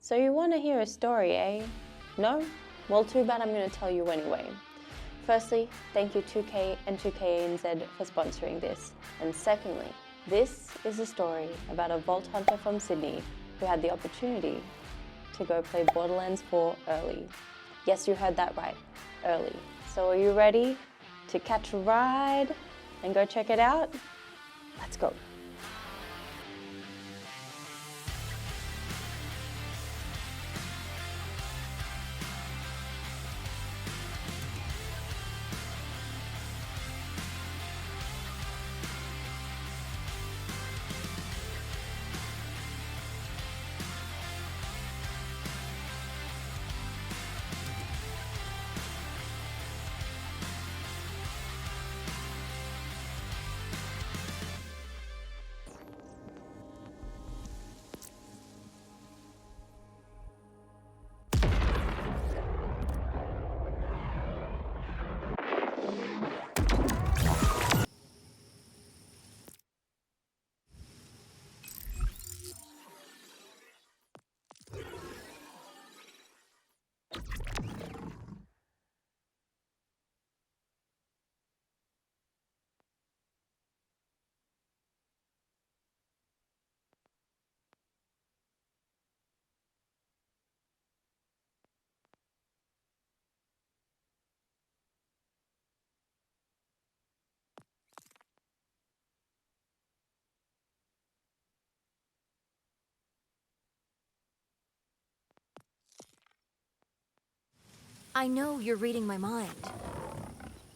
So you want to hear a story, eh? No? Well, too bad, I'm going to tell you anyway. Firstly, thank you 2K and 2KNZ for sponsoring this. And secondly, this is a story about a vault hunter from Sydney who had the opportunity to go play Borderlands 4 early. Yes, you heard that right, early. So are you ready to catch a ride and go check it out? Let's go. I know you're reading my mind.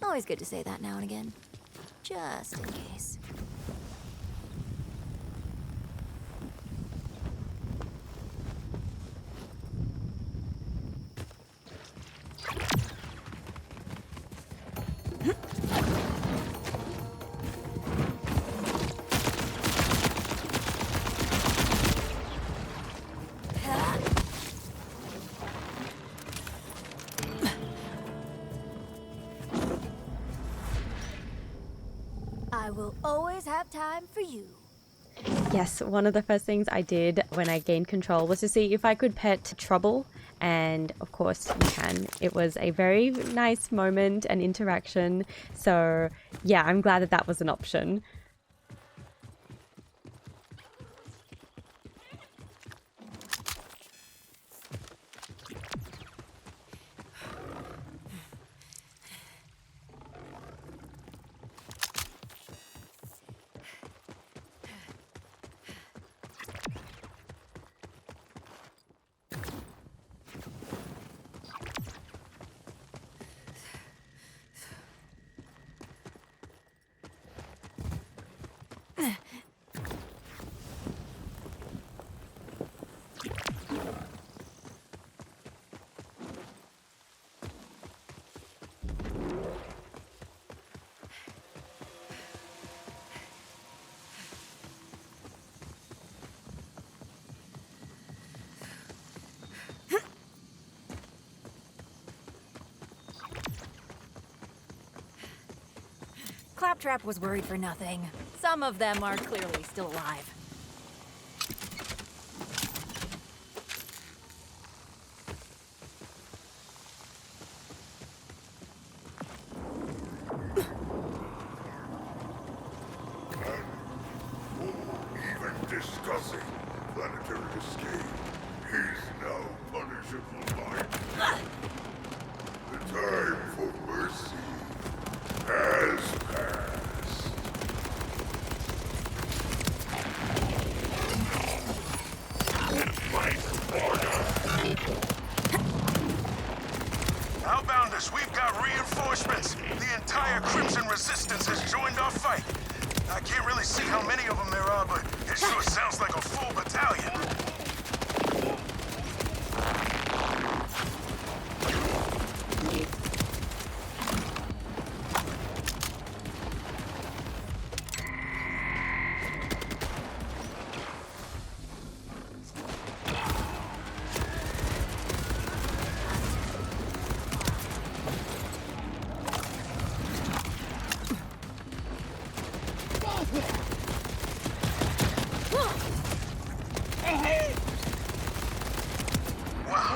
Always good to say that now and again. Just in case. I will always have time for you. Yes, one of the first things I did when I gained control was to see if I could pet Trouble, and of course you can. It was a very nice moment and interaction, so yeah, I'm glad that that was an option. Claptrap was worried for nothing. Some of them are clearly still alive. Even discussing planetary escape is now punishable life. The time for mercy has passed. Outbounders, we've got reinforcements. The entire Crimson Resistance has joined our fight. I can't really see how many of them there are, but it sure sounds like a full battalion.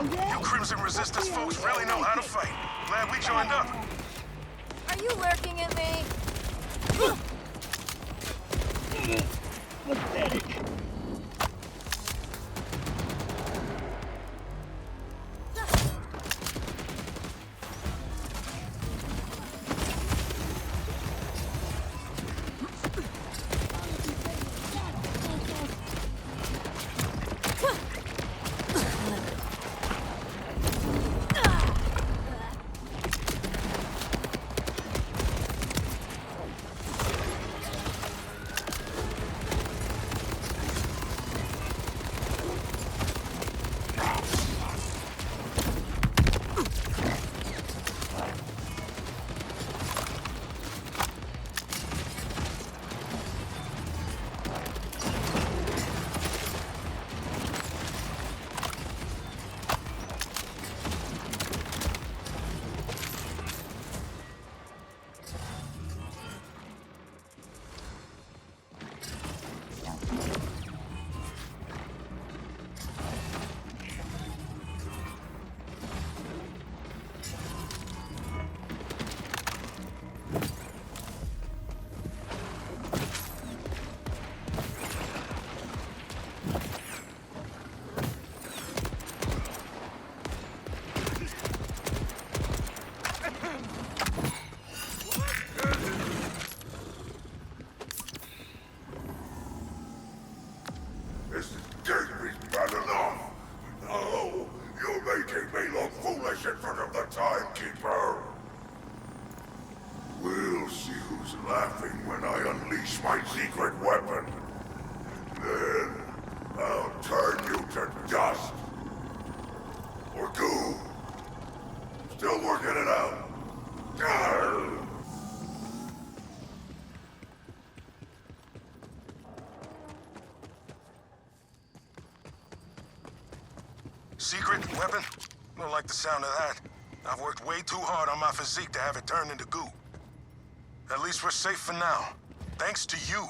You Crimson Resistance folks really know how to fight. Glad we joined up. Are you lurking at me? Pathetic. This gate is bad enough. No, you're making me look foolish in front of the timekeeper. We'll see who's laughing when I unleash my secret weapon. Then I'll turn you to dust. Or goo. Still working it out. Arr! Secret weapon? Don't like the sound of that. I've worked way too hard on my physique to have it turned into goo. At least we're safe for now. Thanks to you.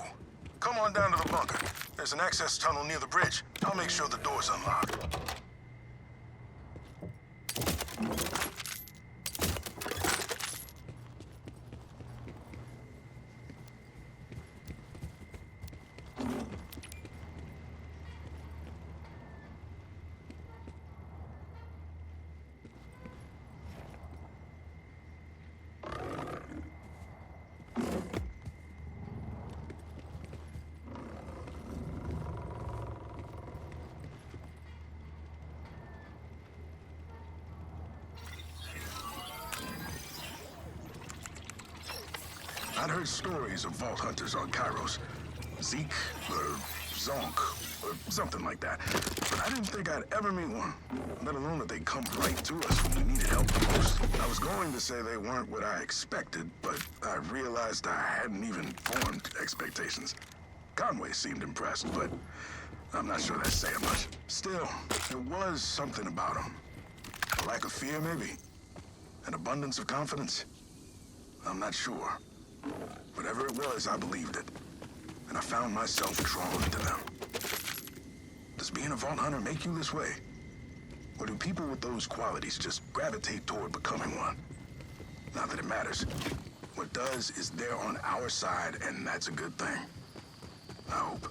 Come on down to the bunker. There's an access tunnel near the bridge. I'll make sure the door's unlocked. I'd heard stories of vault hunters on Kairos. Zeke, or Zonk, or something like that. But I didn't think I'd ever meet one, let alone that they'd come right to us when we needed help the most. I was going to say they weren't what I expected, but I realized I hadn't even formed expectations. Conway seemed impressed, but I'm not sure that's saying much. Still, there was something about him. A lack of fear, maybe? An abundance of confidence? I'm not sure. Whatever it was, I believed it. And I found myself drawn to them. Does being a vault hunter make you this way? Or do people with those qualities just gravitate toward becoming one? Not that it matters. What does is they're on our side, and that's a good thing. I hope.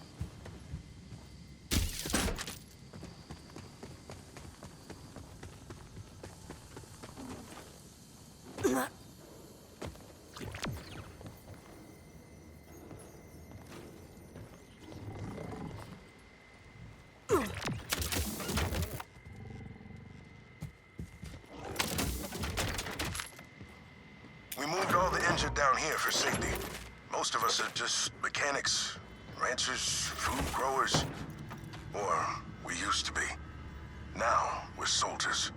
We moved all the injured down here for safety. Most of us are just mechanics, ranchers, food growers. Or we used to be. Now we're soldiers.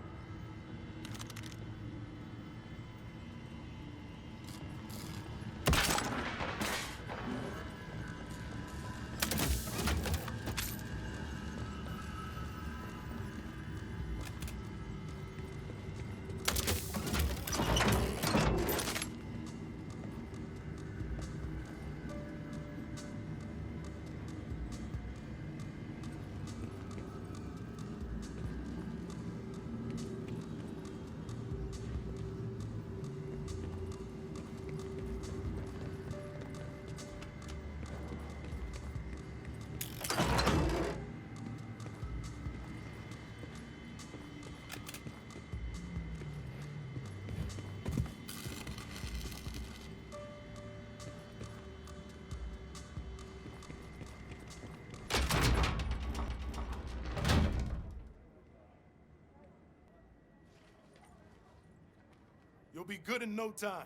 be good in no time.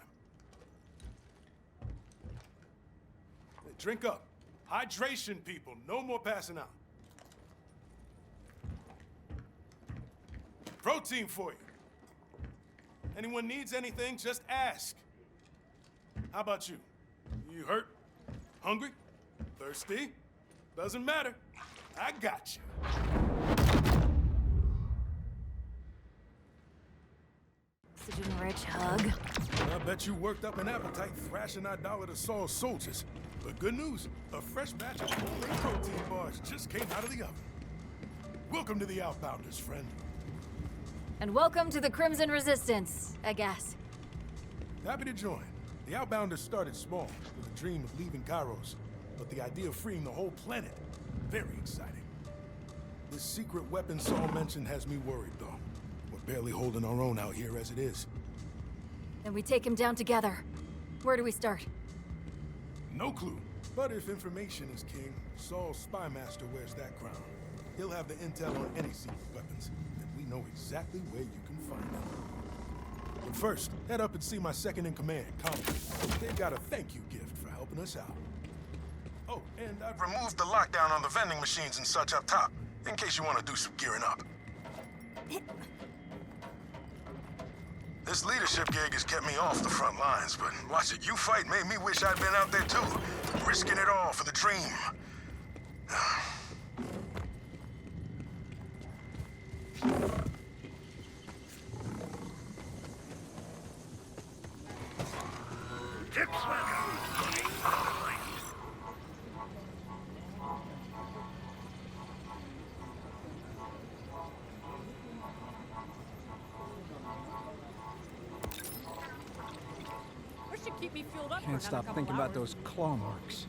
Hey, drink up. Hydration, people. No more passing out. Protein for you. Anyone needs anything, just ask. How about you? You hurt? Hungry? Thirsty? Doesn't matter. I got you. Oxygen-rich hug. I bet you worked up an appetite thrashing idolater Saul's soldiers. But good news, a fresh batch of homemade protein bars just came out of the oven. Welcome to the Outbounders, friend. And welcome to the Crimson Resistance, I guess. Happy to join. The Outbounders started small, with a dream of leaving Kairos. But the idea of freeing the whole planet, very exciting. This secret weapon Saul mentioned has me worried, though. We're barely holding our own out here as it is. Then we take him down together. Where do we start? No clue. But if information is king, Saul's spy master wears that crown. He'll have the intel on any secret weapons, and we know exactly where you can find them. But first, head up and see my second-in-command, Conway. They've got a thank you gift for helping us out. Oh, and I've removed the lockdown on the vending machines and such up top, in case you want to do some gearing up. This leadership gig has kept me off the front lines, but watching you fight made me wish I'd been out there too, risking it all for the dream. Keep me fueled up. Can't stop thinking about those claw marks.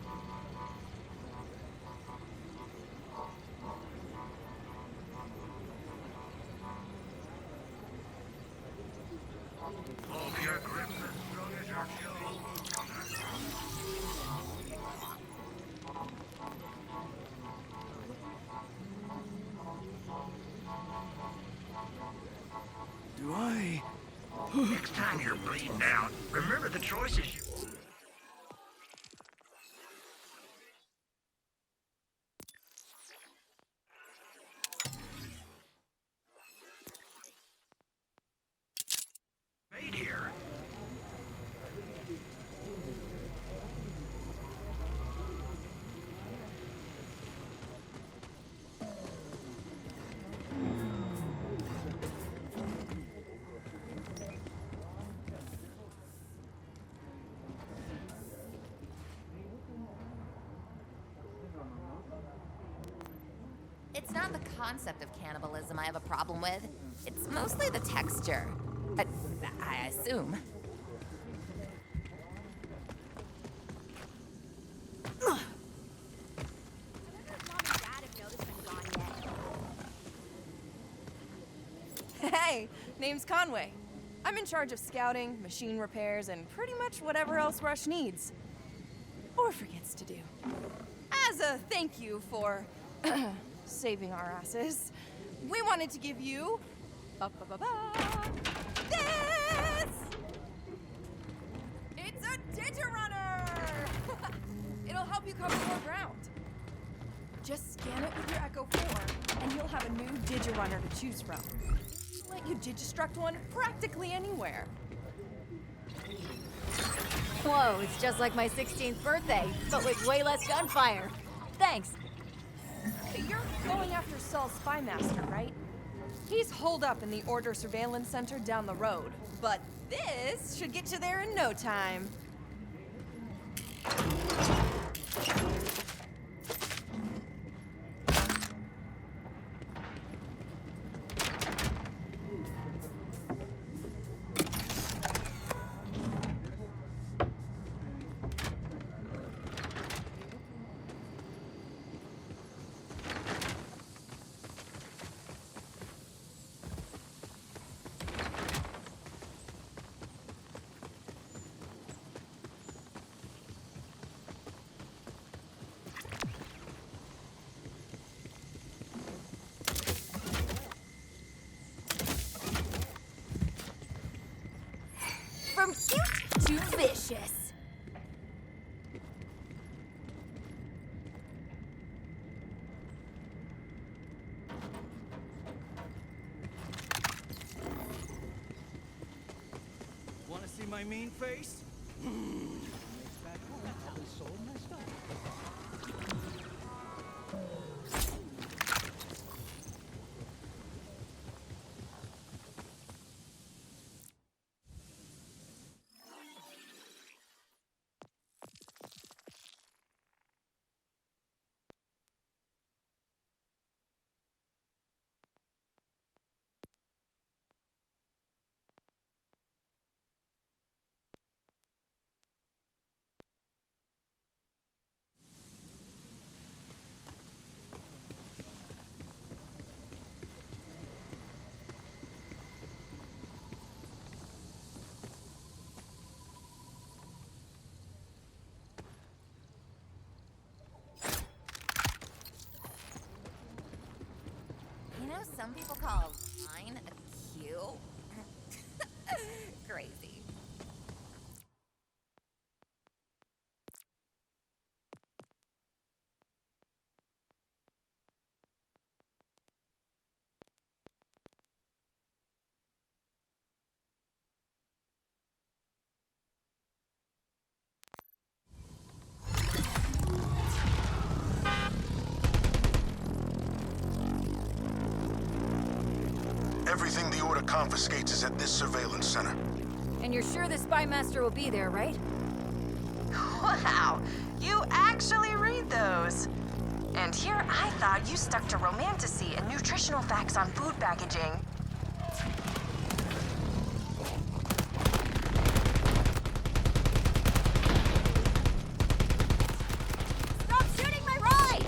Do I? Next time you're bleeding out, remember the choices you... made here. It's not the concept of cannibalism I have a problem with. It's mostly the texture. I assume. Hey, name's Conway. I'm in charge of scouting, machine repairs, and pretty much whatever else Rush needs. Or forgets to do. As a thank you for saving our asses, we wanted to give you this! It's a Digirunner! It'll help you cover more ground. Just scan it with your Echo 4, and you'll have a new Digirunner to choose from. Let you Digistruct one practically anywhere. Whoa, it's just like my 16th birthday, but with way less gunfire. Thanks. You're going after Saul's spy master, right? He's holed up in the Order Surveillance Center down the road, but this should get you there in no time. from cute to vicious. Want to see my mean face? Back home, probably sold my stuff. You know, some people call mine a Q. Crazy. Everything the Order confiscates is at this surveillance center. And you're sure the spy master will be there, right? Wow, you actually read those. And here I thought you stuck to romantasy and nutritional facts on food packaging. Stop shooting my ride!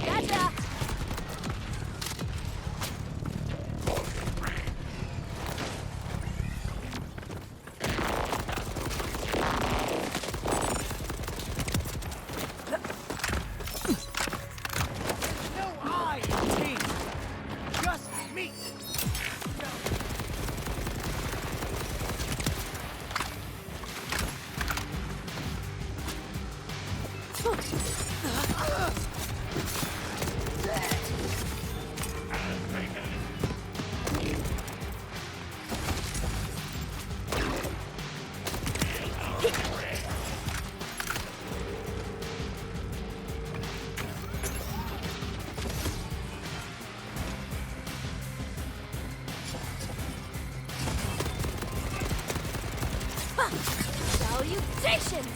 Gotcha! No I in team. Just me. Salutations!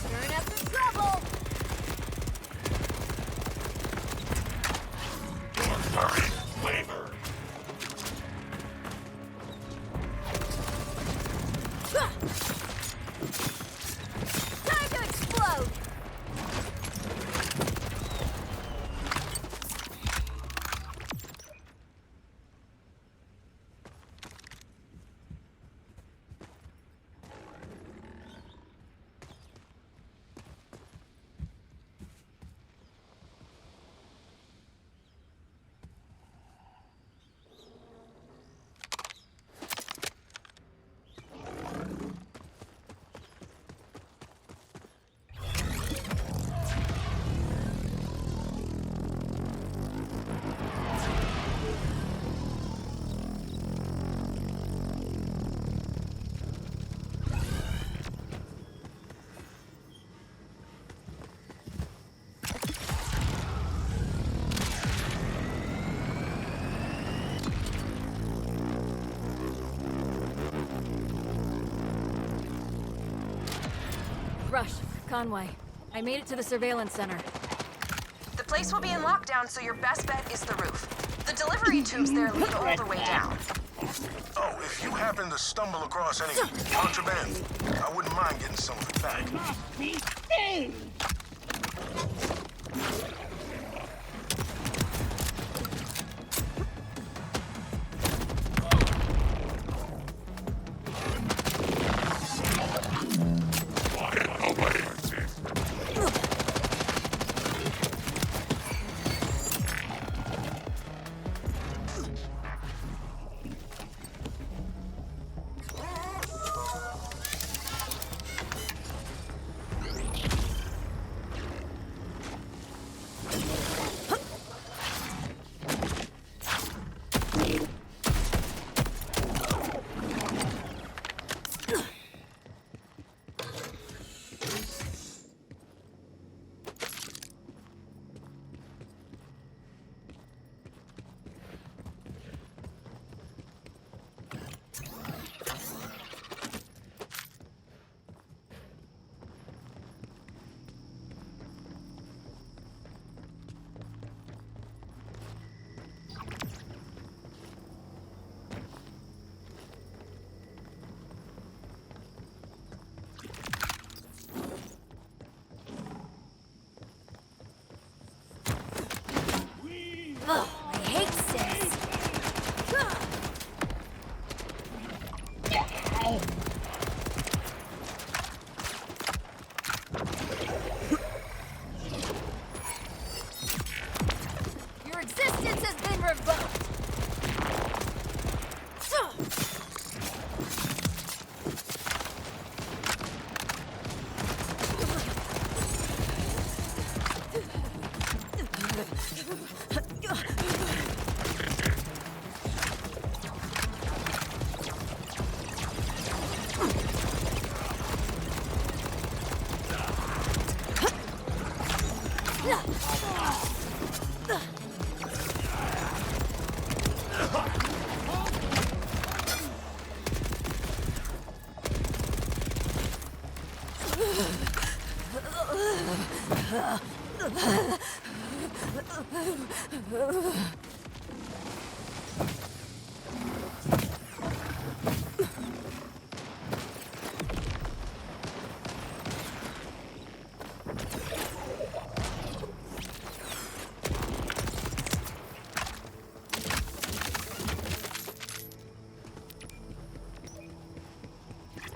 Stirring up some trouble! Flavor. Time to explode! rush. Conway, I made it to the surveillance center. The place will be in lockdown, so your best bet is the roof. The delivery tubes there lead all the way down. Oh, if you happen to stumble across any contraband, I wouldn't mind getting some of it back. Ugh, I hate this. Your existence has been revoked.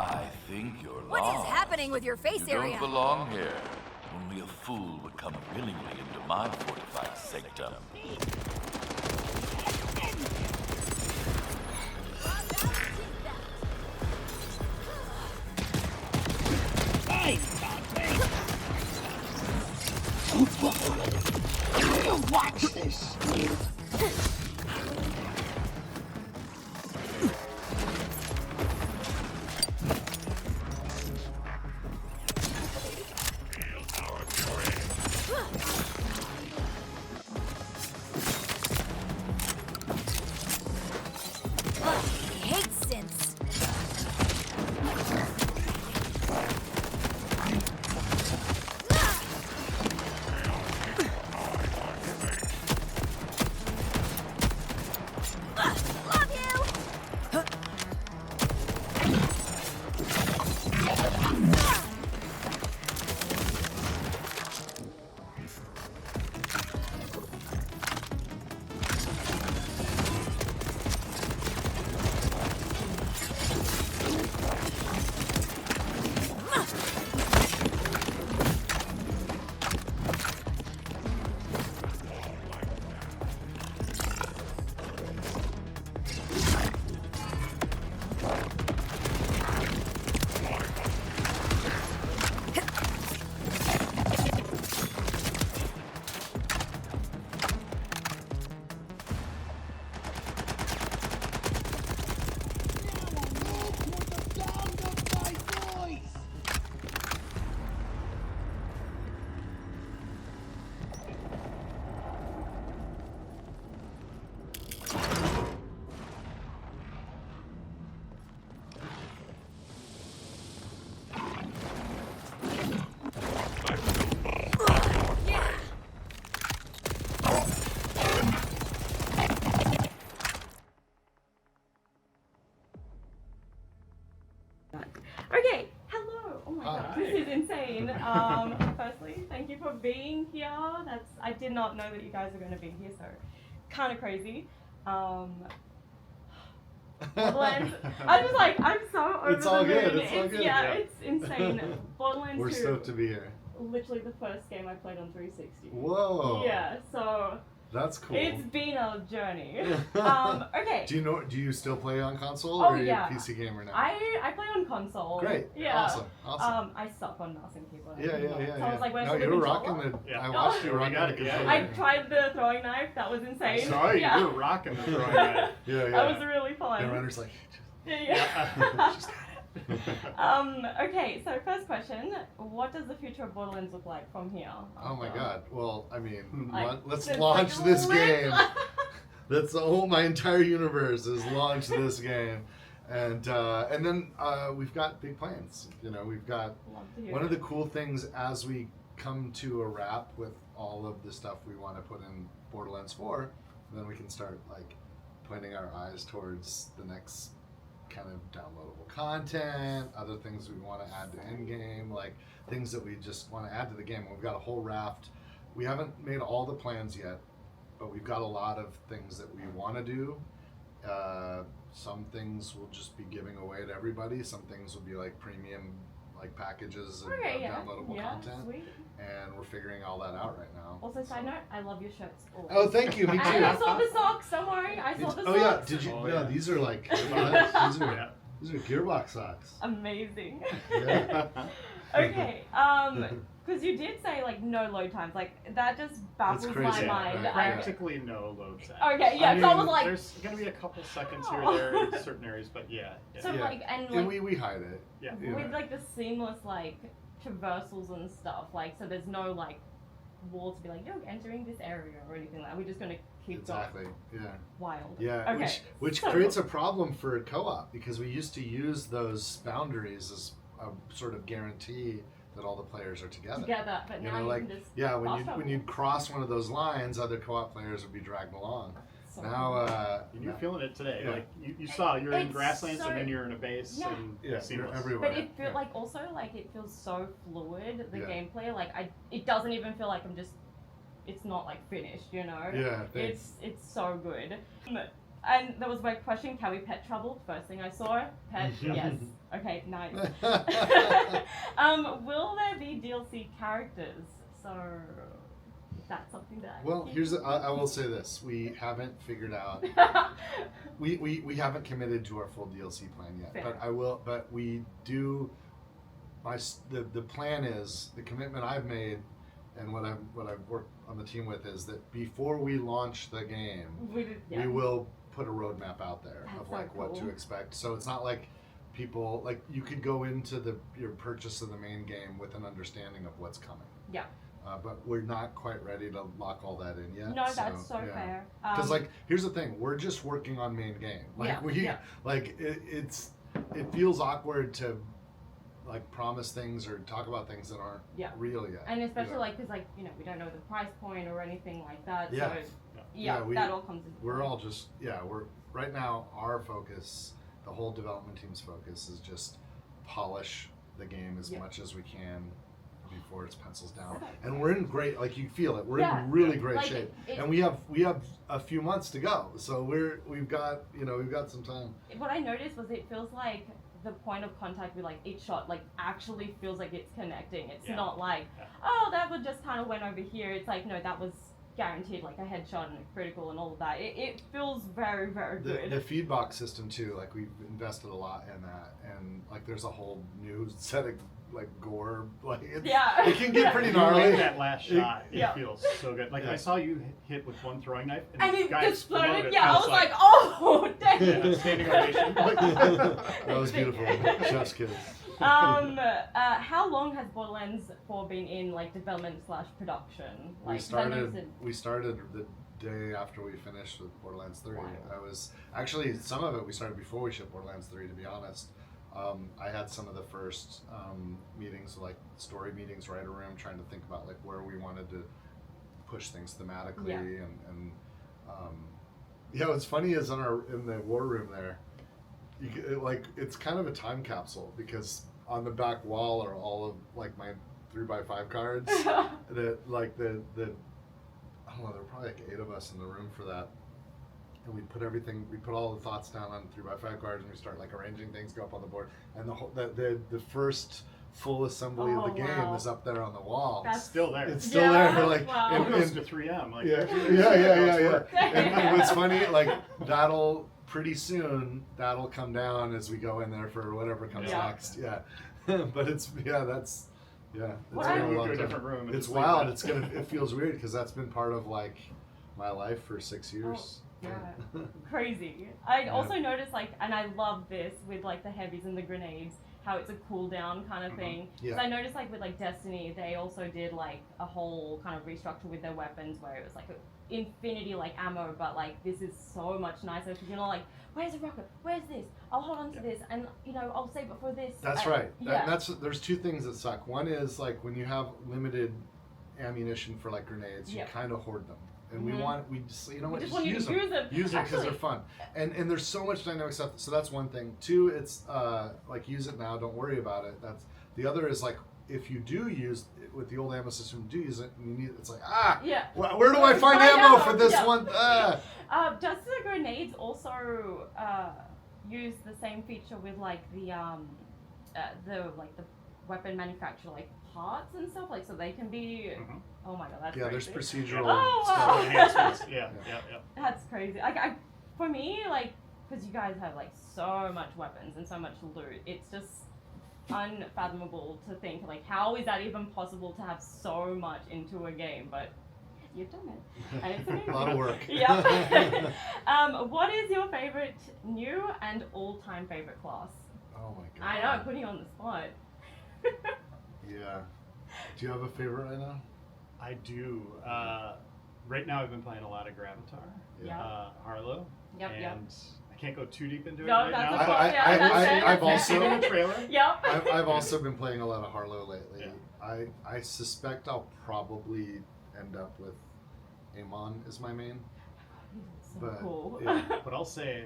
I think you're What lost. is happening with your face You area? don't belong here. Only a fool would come willingly into my fortified sanctum. Watch this. I hate synths. insane. Firstly, thank you for being here. I did not know that you guys were going to be here, so kind of crazy. Borderlands. I'm so over It's all the moon. good. It's all good. Yeah, it's insane. Borderlands 2. We're stoked to be here. Literally the first game I played on 360. Whoa. Yeah, so that's cool. it's been a journey. Okay. Do you still play on console, Oh, or are you yeah. a PC gamer now? I play on console. Great. Yeah. Awesome. I suck on mouse and keyboard. Yeah. So I was like, where's no, the you were controller? rocking the. Yeah. I watched you rocking the controller. I tried the throwing knife. That was insane. I saw you. Yeah. You were rocking the throwing knife. Yeah. That was really fun. And Reiner's like, yeah. she's got it. Okay, so first question, what does the future of Borderlands look like from here? Oh my god. Well, I mean, let's it's launch like this lit. game. That's the whole, my entire universe is launch this game. And then we've got big plans. You know, we've got one of the cool things as we come to a wrap with all of the stuff we want to put in Borderlands 4, then we can start like pointing our eyes towards the next kind of downloadable content, other things we want to add to in-game, like things that we just want to add to the game. We've got a whole raft. We haven't made all the plans yet, but we've got a lot of things that we want to do. Some things we'll just be giving away to everybody. Some things will be like premium like packages and downloadable content. Sweet. And we're figuring all that out right now. Also, side note, I love your shirts. Always. Oh, thank you. Me too. And I saw the socks. Don't worry, I saw the socks. Oh yeah, did you? No, these are like these are Gearbox socks. Amazing. Yeah. Okay, because you did say like no load times, like that just baffles my mind. Right? Practically no load times. Okay, yeah, so I was like, there's gonna be a couple seconds here or there in certain areas, but yeah. So like, and we hide it. Yeah. With like the seamless like traversals and stuff, like so there's no like wall to be like you're entering this area or anything like that. We're just gonna keep going. Yeah. Wild. Yeah. Okay. Which creates a problem for co-op because we used to use those boundaries as a sort of guarantee that all the players are together. But now you can just when you cross one of those lines, other co-op players would be dragged along. So and you're feeling it today. Yeah. Like you saw, you're in It's grasslands so- and then you're in a base and seamless. Everywhere. But it feels like also like it feels so fluid. The Yeah. gameplay, like it doesn't even feel like I'm just. It's not like finished, you know. Yeah. Thanks. It's so good. And that was my question: can we pet trouble? First thing I saw, pet. Yes. Okay. Nice. Will there be DLC characters? So that's something that. Well, I will say this: we haven't figured out. we haven't committed to our full DLC plan yet, Fair. but I will. But we do. The plan is the commitment I've made, and what I've worked on the team with is that before we launch the game, we will put a roadmap out there of like what to expect. So it's not like people like you could go into your purchase of the main game with an understanding of what's coming. Yeah. But we're not quite ready to lock all that in yet. No, that's so fair. Because like, here's the thing: we're just working on main game. Like it feels awkward to like promise things or talk about things that aren't real yet. And especially like because like we don't know the price point or anything like that. Yeah. So that all comes into We're play. all just we're right now. Our focus, the whole development team's focus, is just polish the game as much as we can before it's pencils down. And we're in great, like you feel it. We're in really great shape, and we have a few months to go. So we've got some time. What I noticed was it feels like the point of contact with like each shot like actually feels like it's connecting. It's not like oh that would just kind of went over here. It's like no, that was guaranteed like a headshot and a critical and all of that. It feels very, very good. The feedback system too, like we've invested a lot in that, and like there's a whole new set of like gore, like it can get pretty gnarly. Like that last shot, it feels so good. Like I saw you hit with one throwing knife, and it guy exploded. It. I was like, oh dang! Standing ovation. That was beautiful. Chef's kiss. How long has Borderlands 4 been in like development / production? Like, we started the day after we finished with Borderlands 3. I was actually some of it we started before we shipped Borderlands 3. To be honest, I had some of the first meetings, like story meetings, write a room, trying to think about like where we wanted to push things thematically, and what's funny is in the war room there. It's kind of a time capsule because on the back wall are all of like my 3x5 cards. that like the I don't know, there were probably like 8 of us in the room for that. And we put all the thoughts down on 3x5 cards, and we start like arranging things, go up on the board, and the first full assembly of the game is up there on the wall. That's still there. It's still there. Like, it goes to 3M. Like, yeah. And what's funny, like pretty soon that'll come down as we go in there for whatever comes next. Yeah, but it's It's to a different room. It's wild. It feels weird because that's been part of like my life for 6 years. Yeah, crazy. I also noticed and I love this with like the heavies and the grenades, how it's a cooldown kind of thing. Yeah. So I noticed with like Destiny, they also did like a whole kind of restructure with their weapons where it was like infinity like ammo, but like this is so much nicer because you're not like, where's the rocket? Where's this? I'll hold on to this, and I'll save it for this. That's right. There's 2 things that suck. One is like when you have limited ammunition for like grenades, you kind of hoard them. And we just use them. Use them because they're fun. And there's so much dynamic stuff. So that's one thing. 2, it's like use it now, don't worry about it. That's the other is like if you do use it with the old ammo system, do use it, and you need it's like where do I find ammo for this one? Does the grenades also use the same feature with like the weapon manufacturer like parts and stuff, like so they can be oh my god, that's crazy. There's procedural stuff. Yeah. That's crazy. For me, like, because you guys have like so much weapons and so much loot, it's just unfathomable to think like how is that even possible to have so much into a game, but you've done it and it's amazing. A lot of work. What is your favorite new and all-time favorite class? Oh my god, I know, I'm putting you on the spot. Yeah. Do you have a favorite right now? I do. Right now I've been playing a lot of Gravatar, Harlow, and I can't go too deep into it right now. I've seen the trailer. I've also been playing a lot of Harlow lately. Yeah. I suspect I'll probably end up with Amon as my main. So cool. But I'll say,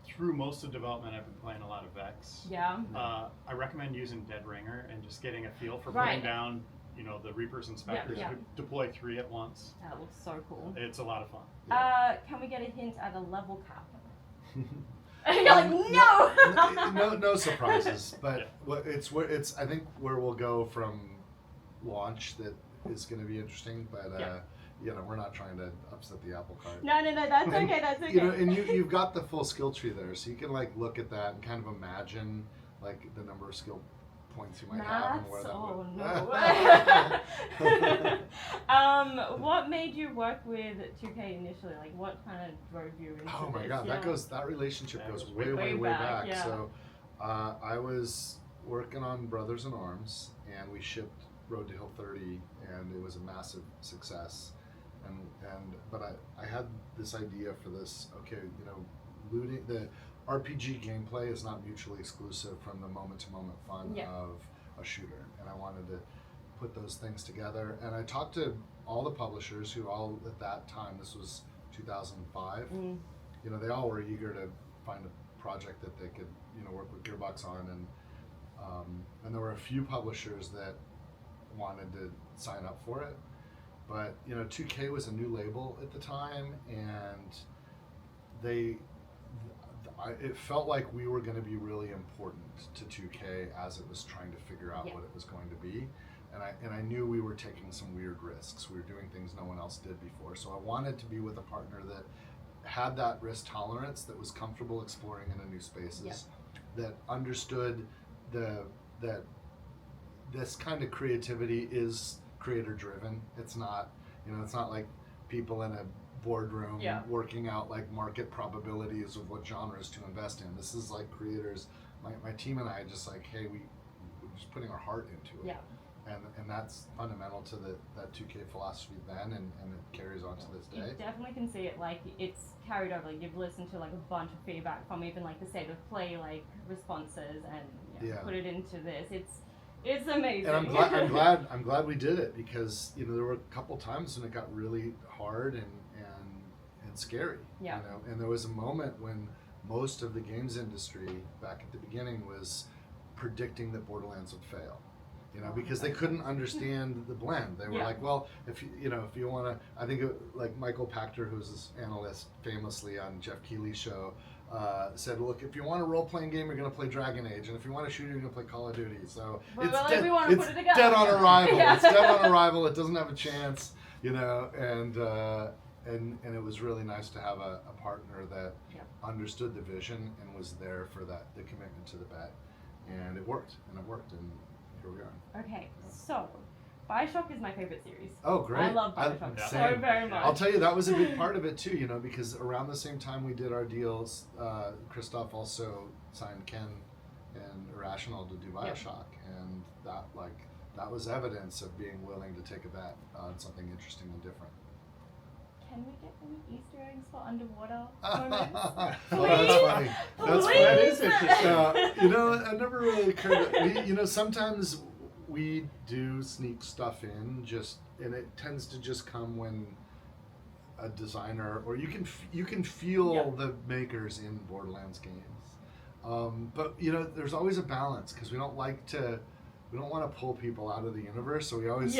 through most of development, I've been playing a lot of Vex. Yeah. I recommend using Dead Ringer and just getting a feel for putting down, the Reapers and Spectres who deploy 3 at once. That looks so cool. It's a lot of fun. Can we get a hint at a level cap? You're like, no! No surprises, but it's I think where we'll go from launch that is going to be interesting, but we're not trying to upset the apple cart. No, that's okay, that's okay. And you've got the full skill tree there, so you can like look at that and kind of imagine like the number of skill points you might have and where that no. What made you work with 2K initially? Like what kind of drove you into Oh my this? god, that relationship goes way back. Yeah. So I was working on Brothers in Arms, and we shipped Road to Hill 30, and it was a massive success. But I had this idea for this. Okay, looting the RPG gameplay is not mutually exclusive from the moment-to-moment fun of a shooter, and I wanted to put those things together. And I talked to all the publishers who all at that time, this was 2005. They all were eager to find a project that they could work with Gearbox on, and there were a few publishers that wanted to sign up for it. But 2K was a new label at the time, and it felt like we were going to be really important to 2K as it was trying to figure out what it was going to be, and I knew we were taking some weird risks. We were doing things no one else did before, so I wanted to be with a partner that had that risk tolerance, that was comfortable exploring into new spaces, that understood that this kind of creativity is creator driven. It's not, it's not like people in a boardroom working out like market probabilities of what genres to invest in. This is like creators, my team and I just like, hey, we're just putting our heart into it. And that's fundamental to that 2K philosophy then, and it carries on to this day. You definitely can see it, like it's carried over. Like, you've listened to like a bunch of feedback from even like the state of play like responses, and put it into this. It's amazing. And I'm glad we did it, because there were a couple times when it got really hard and scary. And there was a moment when most of the games industry back at the beginning was predicting that Borderlands would fail. You know, because they couldn't understand the blend. They were Yeah. like, well, if you want to, I think like Michael Pachter, who's this analyst famously on Jeff Keighley's show, said, look, if you want a role-playing game, you're going to play Dragon Age, and if you want a shooter, you're going to play Call of Duty. So it's dead on arrival. Yeah. It's dead on arrival. It doesn't have a chance, you know, and it was really nice to have a partner that understood the vision and was there for the commitment to the bet, and it worked, and here we are. Okay, so BioShock is my favorite series. Oh, great. I love BioShock so same. very much. I'll tell you, that was a big part of it too, you know, because around the same time we did our deals, Christoph also signed Ken and Irrational to do BioShock, and that was evidence of being willing to take a bet on something interesting and different. Can we get any Easter eggs for underwater moments? Oh, that's funny. That's funny. That is interesting. You know, I never really occurred to, you know, sometimes we do sneak stuff in, and it tends to just come when a designer, or you can feel the makers in Borderlands games. But you know, there's always a balance, because we don't want to pull people out of the universe, so we always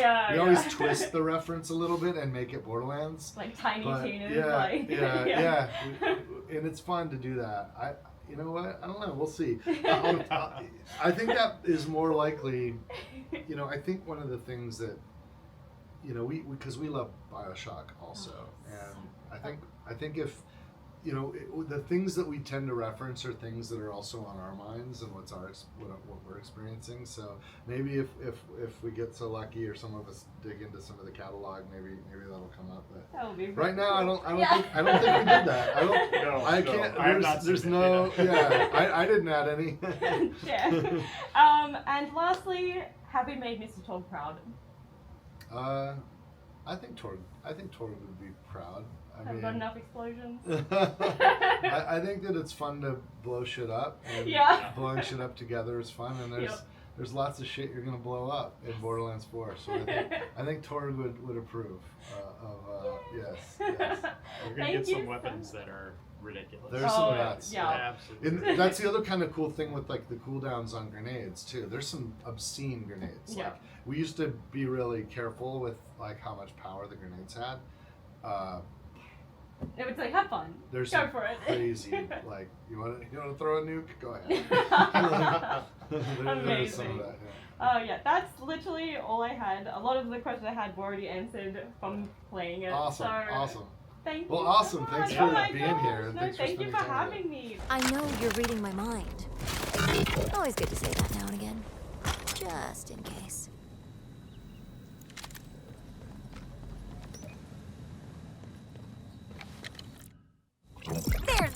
twist the reference a little bit and make it Borderlands. Like Tiny Tina's, yeah. And it's fun to do that. You know what? I don't know. We'll see. I think that is more likely. You know, I think one of the things that, you know, because we love BioShock also, and I think if, you know, the things that we tend to reference are things that are also on our minds and what we're experiencing. So maybe if we get so lucky, or some of us dig into some of the catalog, maybe that'll come up. But that would be right now, cool. I don't think we did that. I can't. There's no. Yeah, I didn't add any. Yeah. And lastly, have we made Mr. Torg proud? I think Torg would be proud. I mean, got enough explosions? I think that it's fun to blow shit up, and blowing shit up together is fun, and there's lots of shit you're gonna blow up in Borderlands 4. So I think Torg would approve of yes. We're gonna get some weapons that are ridiculous. There's some nuts. Yeah, absolutely. And that's the other kind of cool thing with like the cooldowns on grenades too. There's some obscene grenades. Yeah. Like we used to be really careful with like how much power the grenades had. It would say, have fun. There's Go some for it. crazy, like, you want to throw a nuke? Go ahead. Amazing. There's some of that, Oh yeah, that's literally all I had. A lot of the questions I had were already answered from playing it. Awesome. Thank well, you. awesome. So Thanks much. for being here. And No, thanks thank you for spending time with having me. I know you're reading my mind. Always good to say that now and again. Just in case. There!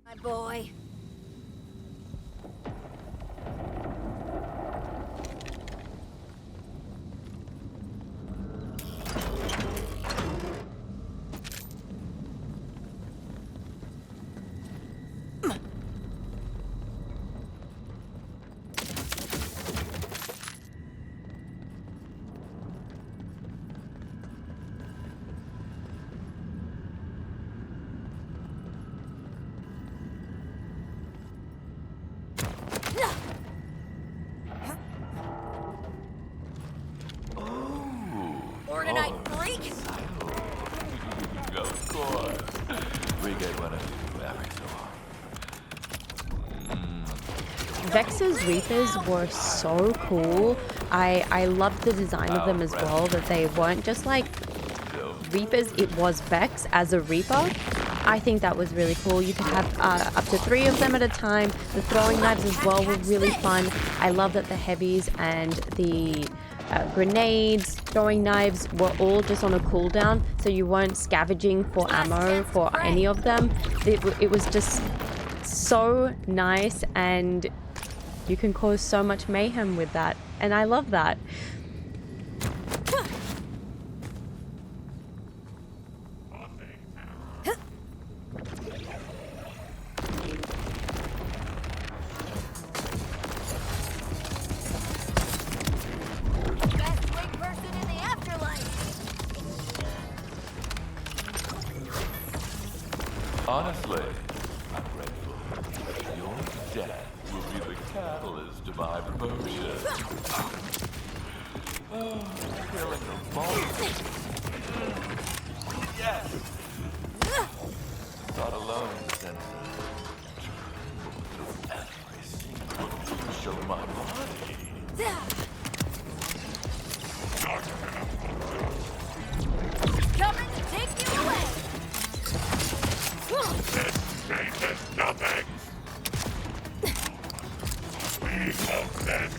My boy. appreciate when I do every so often. Vex's Reapers were so cool. I loved the design of them as well, that they weren't just like Reapers, it was Vex as a Reaper. I think that was really cool. You could have up to 3 of them at a time. The throwing knives as well were really fun. I love that the heavies and the grenades, throwing knives were all just on a cooldown, so you weren't scavenging for ammo for any of them. It was just so nice, and you can cause so much mayhem with that, and I love that. Honestly, I'm grateful. Your death will be the catalyst to my promotion. Killing the monsters. Yes! Not alone, Sensei. Every single inch of my body. Coming to take you away! This changes nothing. We love them.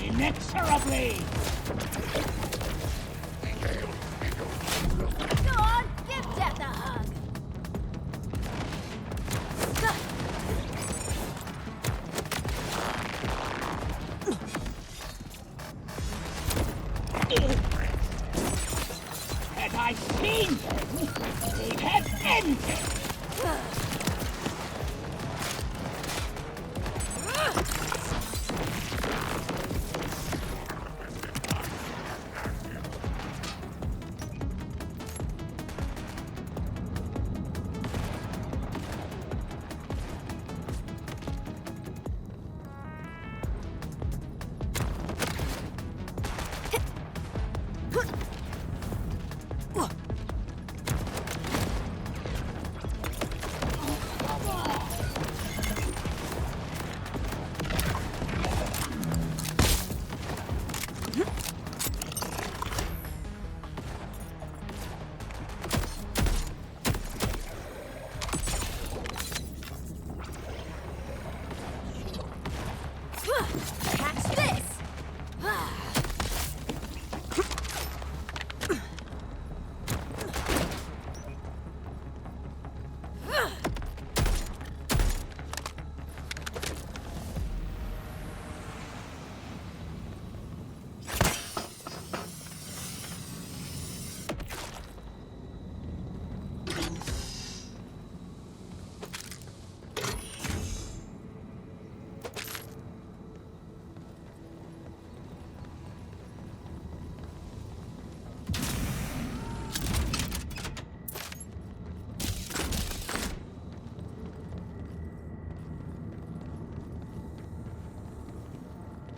Inexorably! Go on, give Death a hug! Had I seen them, they'd have ended!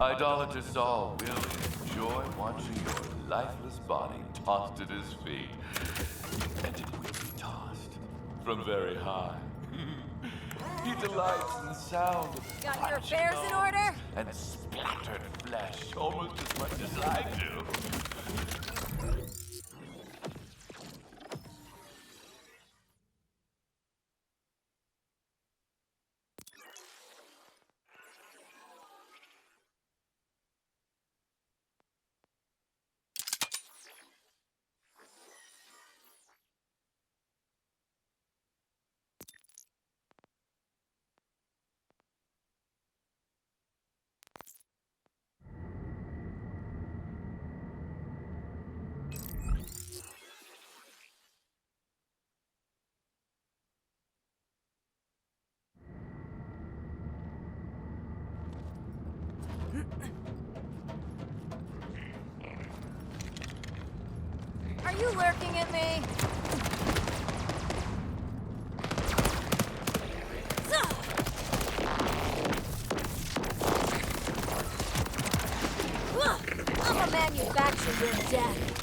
Idolatrous all will enjoy watching your lifeless body tossed at his feet. And it will be tossed from very high. He delights in the sound of Got your crunching affairs in bones order? and splattered flesh almost as much as I do. Are you lurking at me? I'm a manufacturer of death.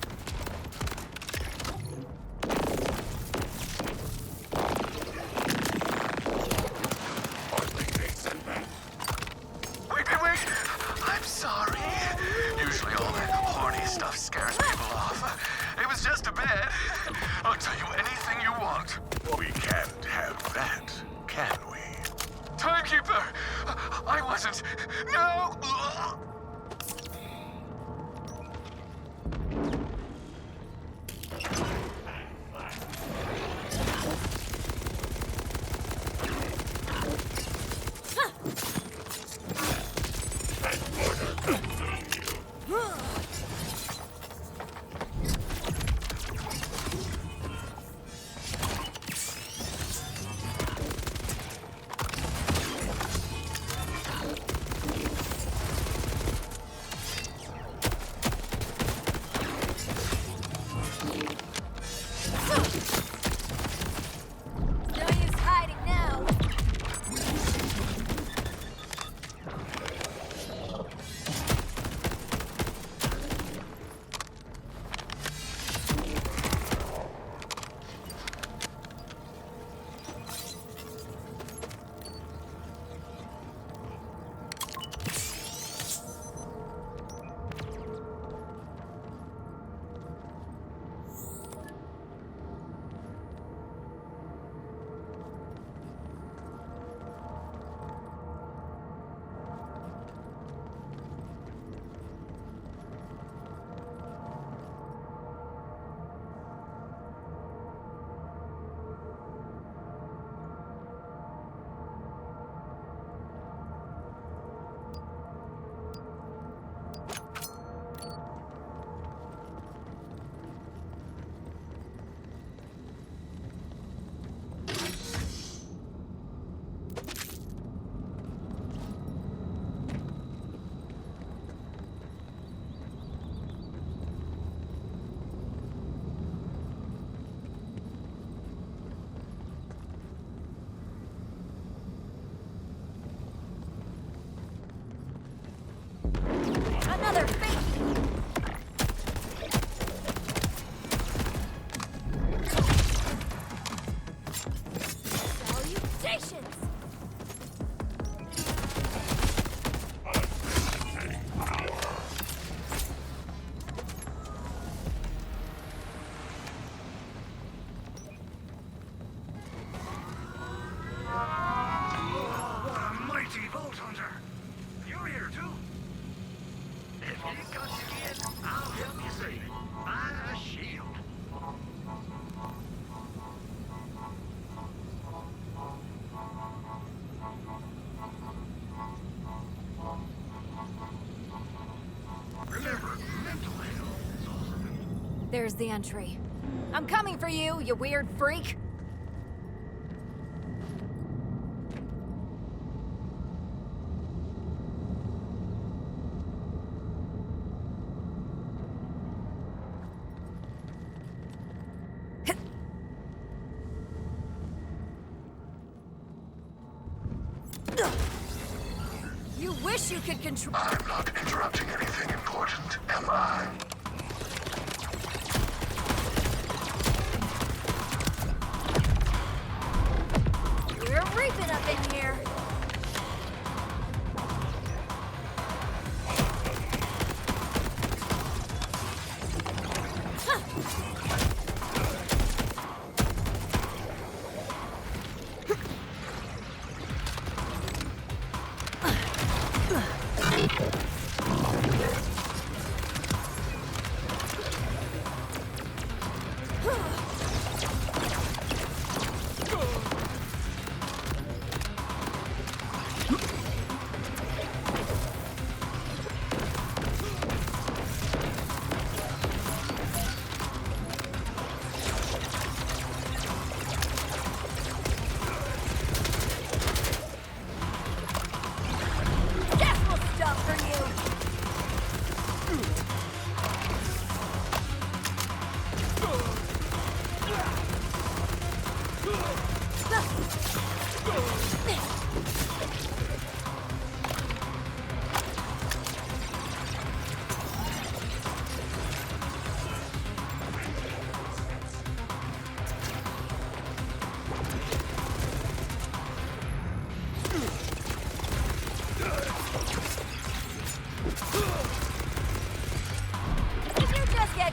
Wait. I'm sorry. Usually all that horny stuff scares people off. It was just a bed. I'll tell you anything you want. We can't have that, can we? Timekeeper! I wasn't... No! Another fake. Salutations. What a mighty Vault Hunter! You're here too? If you got skin, I'll help you save it. By a shield. Remember, mental health is awesome. There's the entry. I'm coming for you, you weird freak. You wish you could control. I'm not interrupting anything important, am I? We're reaping up in here.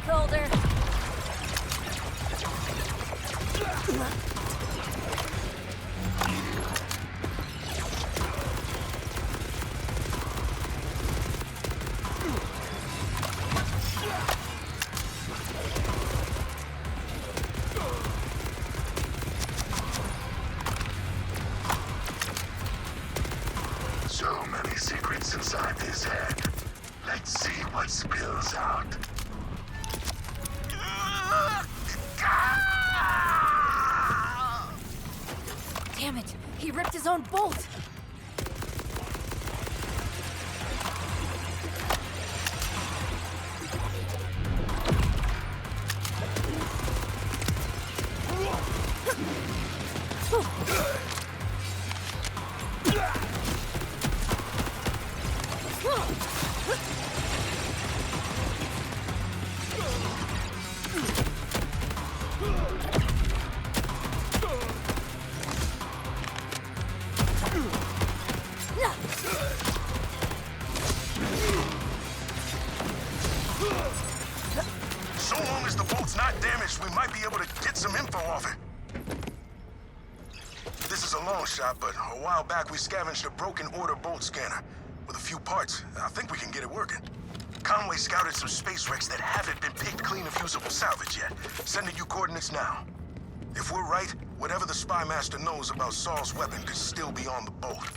Colder. So many secrets inside his head. Let's see what spills out. Damn it! He ripped his own bolt! So long as the bolt's not damaged, we might be able to get some info off it. This is a long shot, but a while back we scavenged a broken order bolt scanner. With a few parts, I think we can get it working. Conway scouted some space wrecks that haven't been picked clean of usable salvage yet. Sending you coordinates now. If we're right, whatever the Spy Master knows about Saul's weapon could still be on the bolt.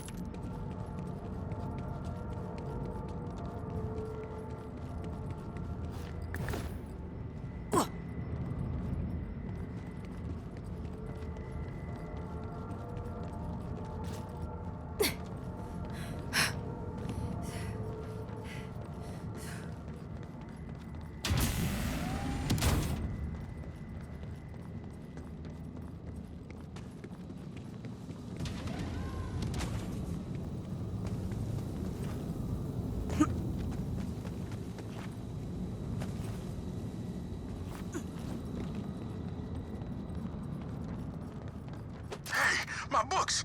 My books!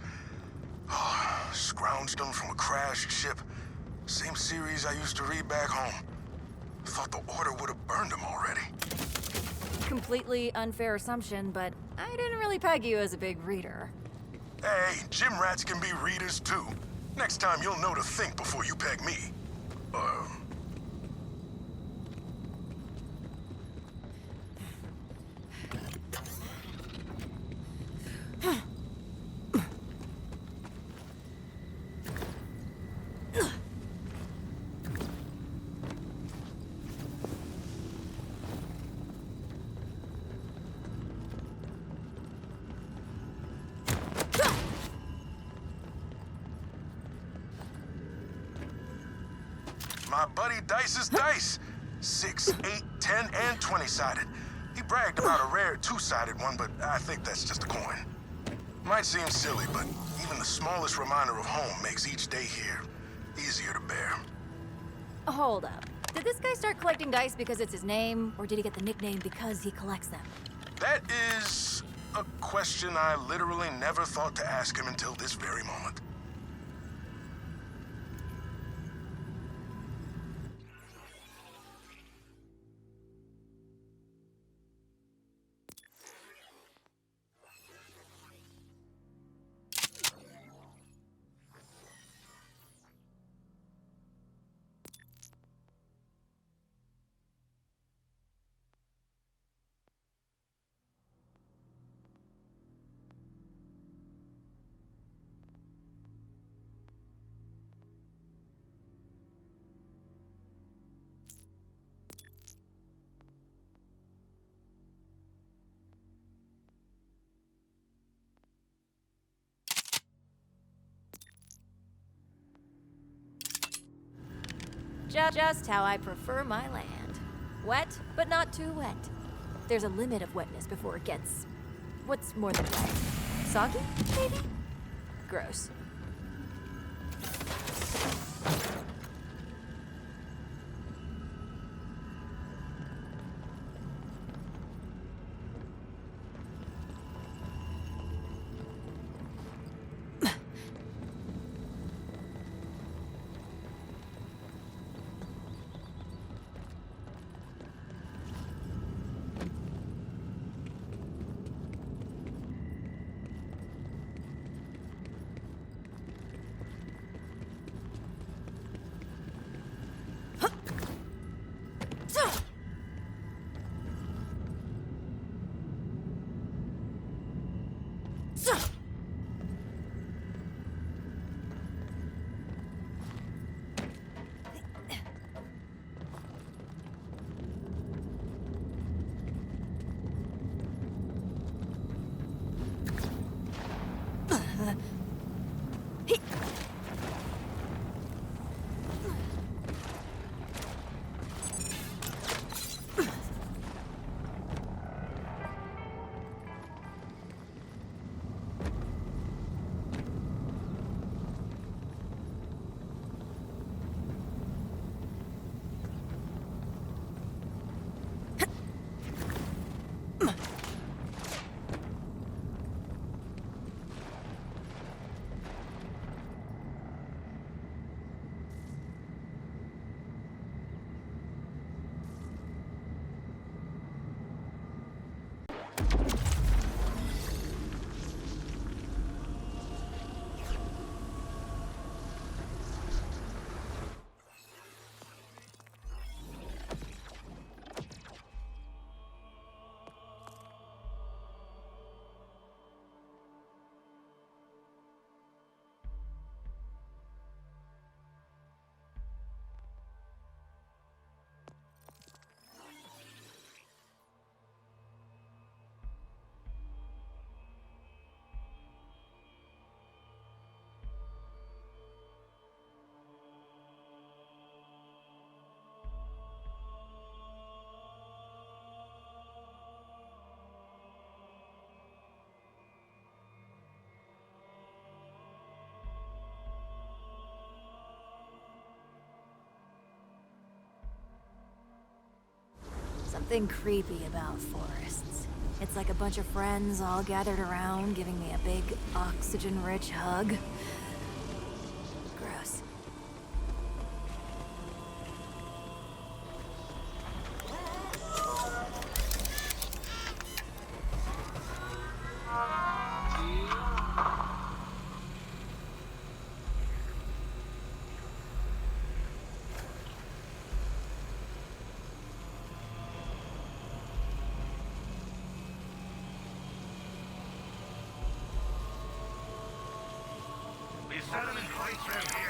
Oh, scrounged them from a crashed ship. Same series I used to read back home. Thought the Order would have burned them already. Completely unfair assumption, but I didn't really peg you as a big reader. Hey, gym rats can be readers too. Next time you'll know to think before you peg me. My buddy Dice's dice. 6, 8, 10, and 20-sided. He bragged about a rare 2-sided one, but I think that's just a coin. Might seem silly, but even the smallest reminder of home makes each day here easier to bear. Hold up. Did this guy start collecting dice because it's his name, or did he get the nickname because he collects them? That is a question I literally never thought to ask him until this very moment. Just how I prefer my land. Wet, but not too wet. There's a limit of wetness before it gets... what's more than wet? Soggy, maybe? Gross. Something creepy about forests. It's like a bunch of friends all gathered around, giving me a big, oxygen-rich hug. Gross. We set them in place right here.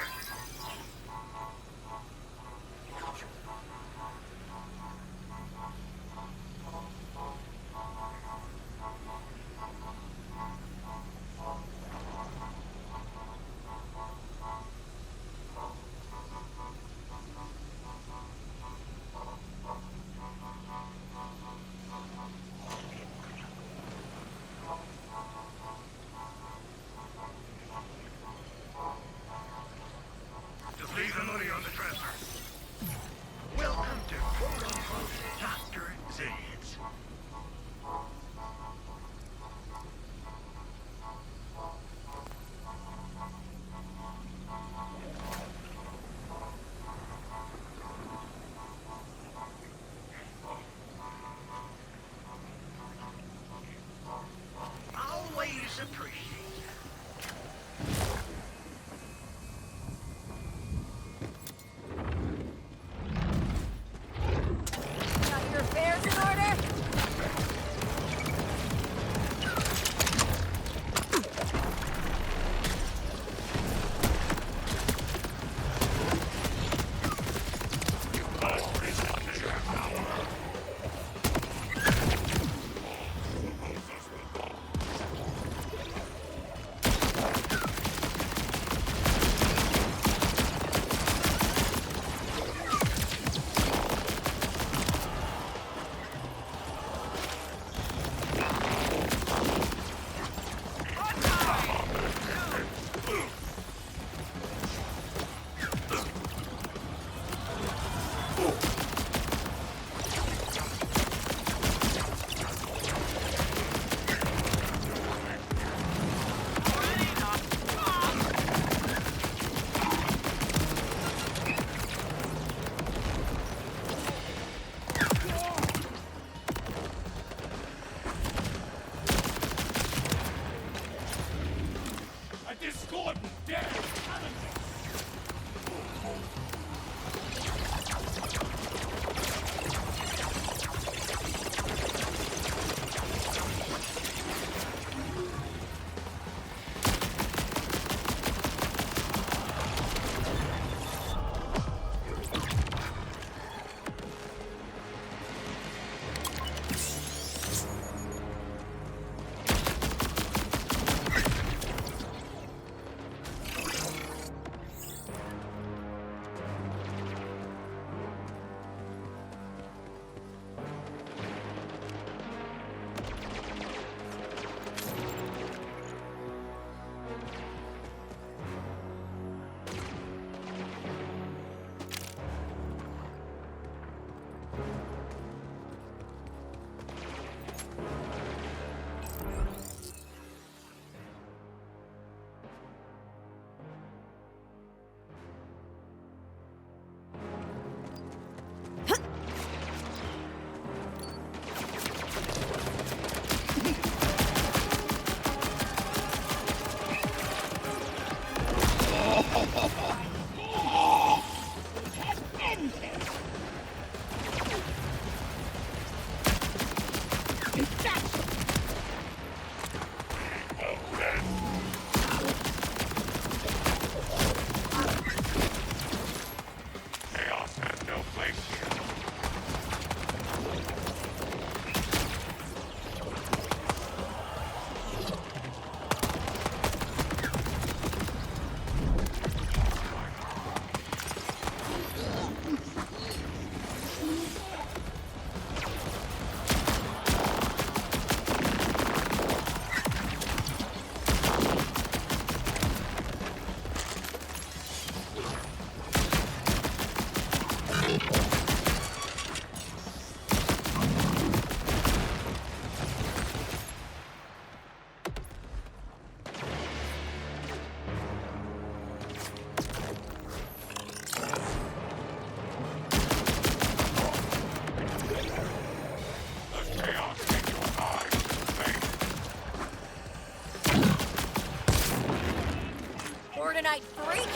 cyanide freak!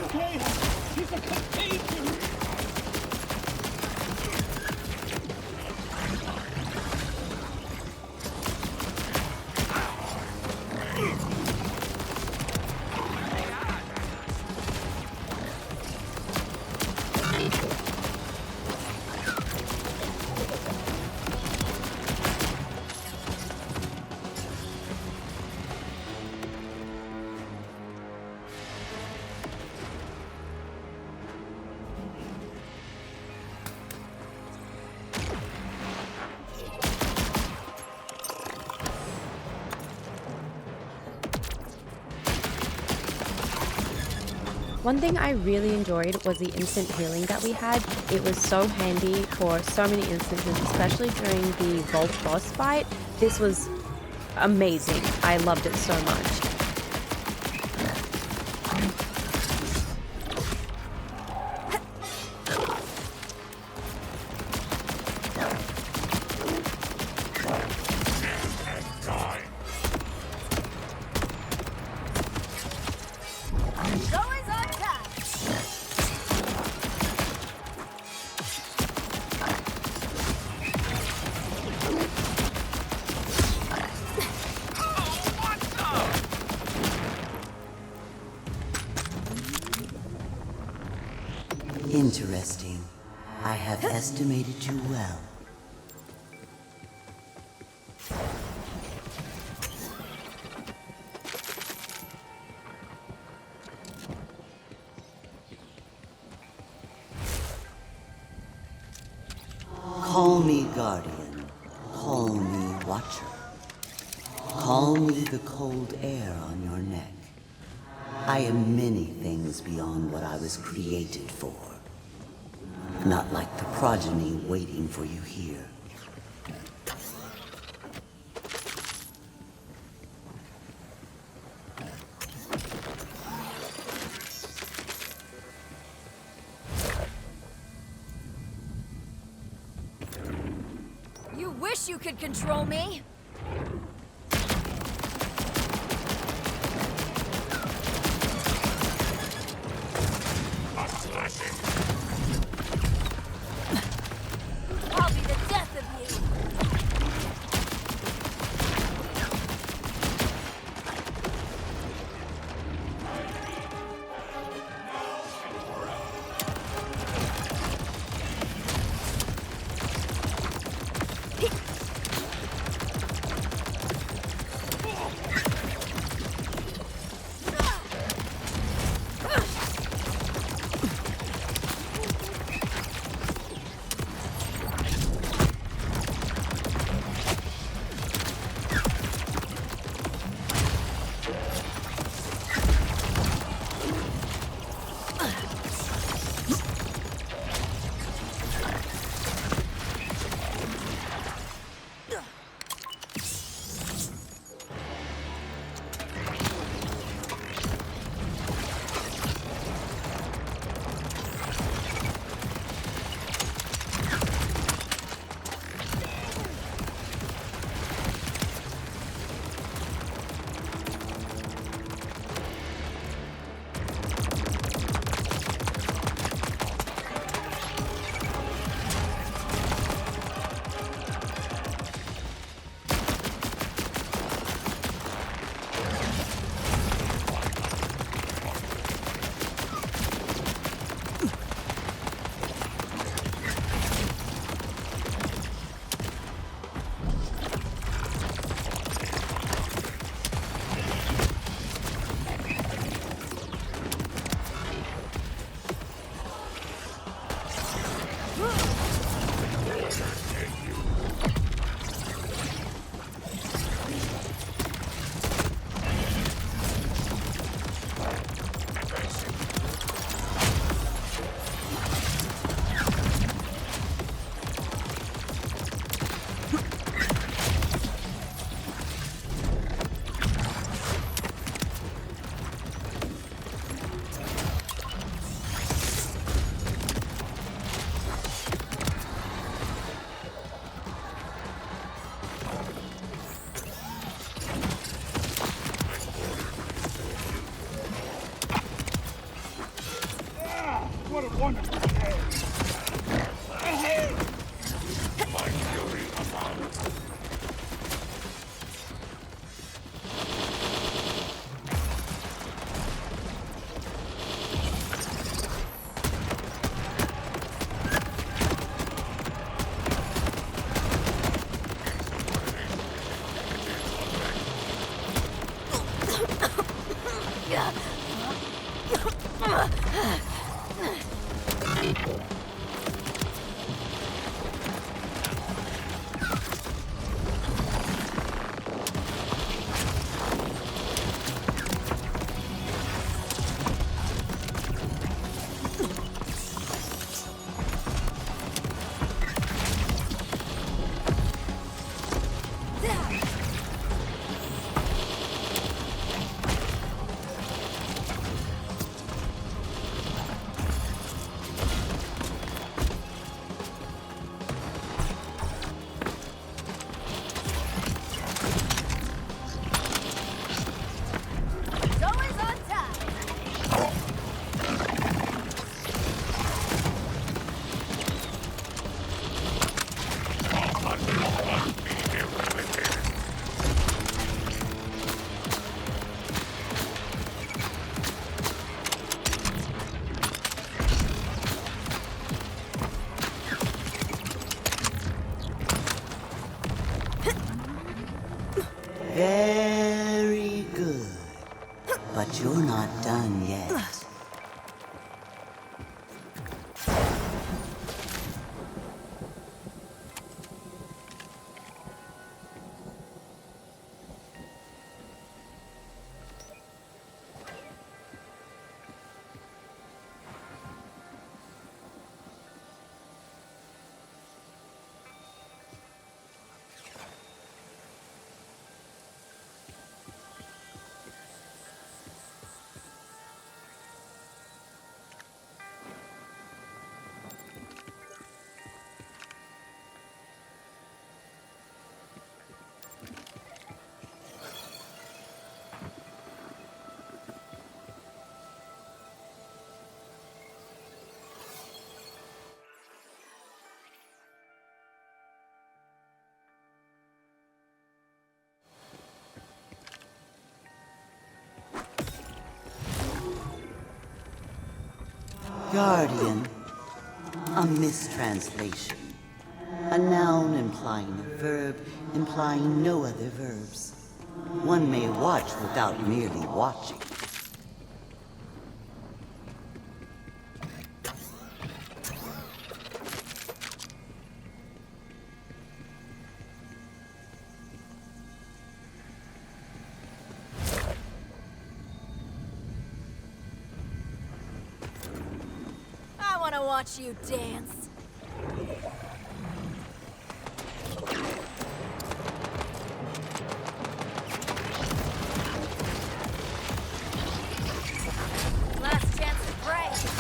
Okay, he's a contagion. One thing I really enjoyed was the instant healing that we had. It was so handy for so many instances, especially during the Vault boss fight. This was amazing. I loved it so much. Interesting. I have estimated you well. Call me Guardian. Call me Watcher. Call me the cold air on your neck. I am many things beyond what I was created for. Not like the progeny waiting for you here. You wish you could control me! I'll be the death of you! Very good. But you're not done yet. Guardian, a mistranslation. A noun implying a verb, implying no other verbs. One may watch without merely watching. I want to watch you dance. Last chance to break.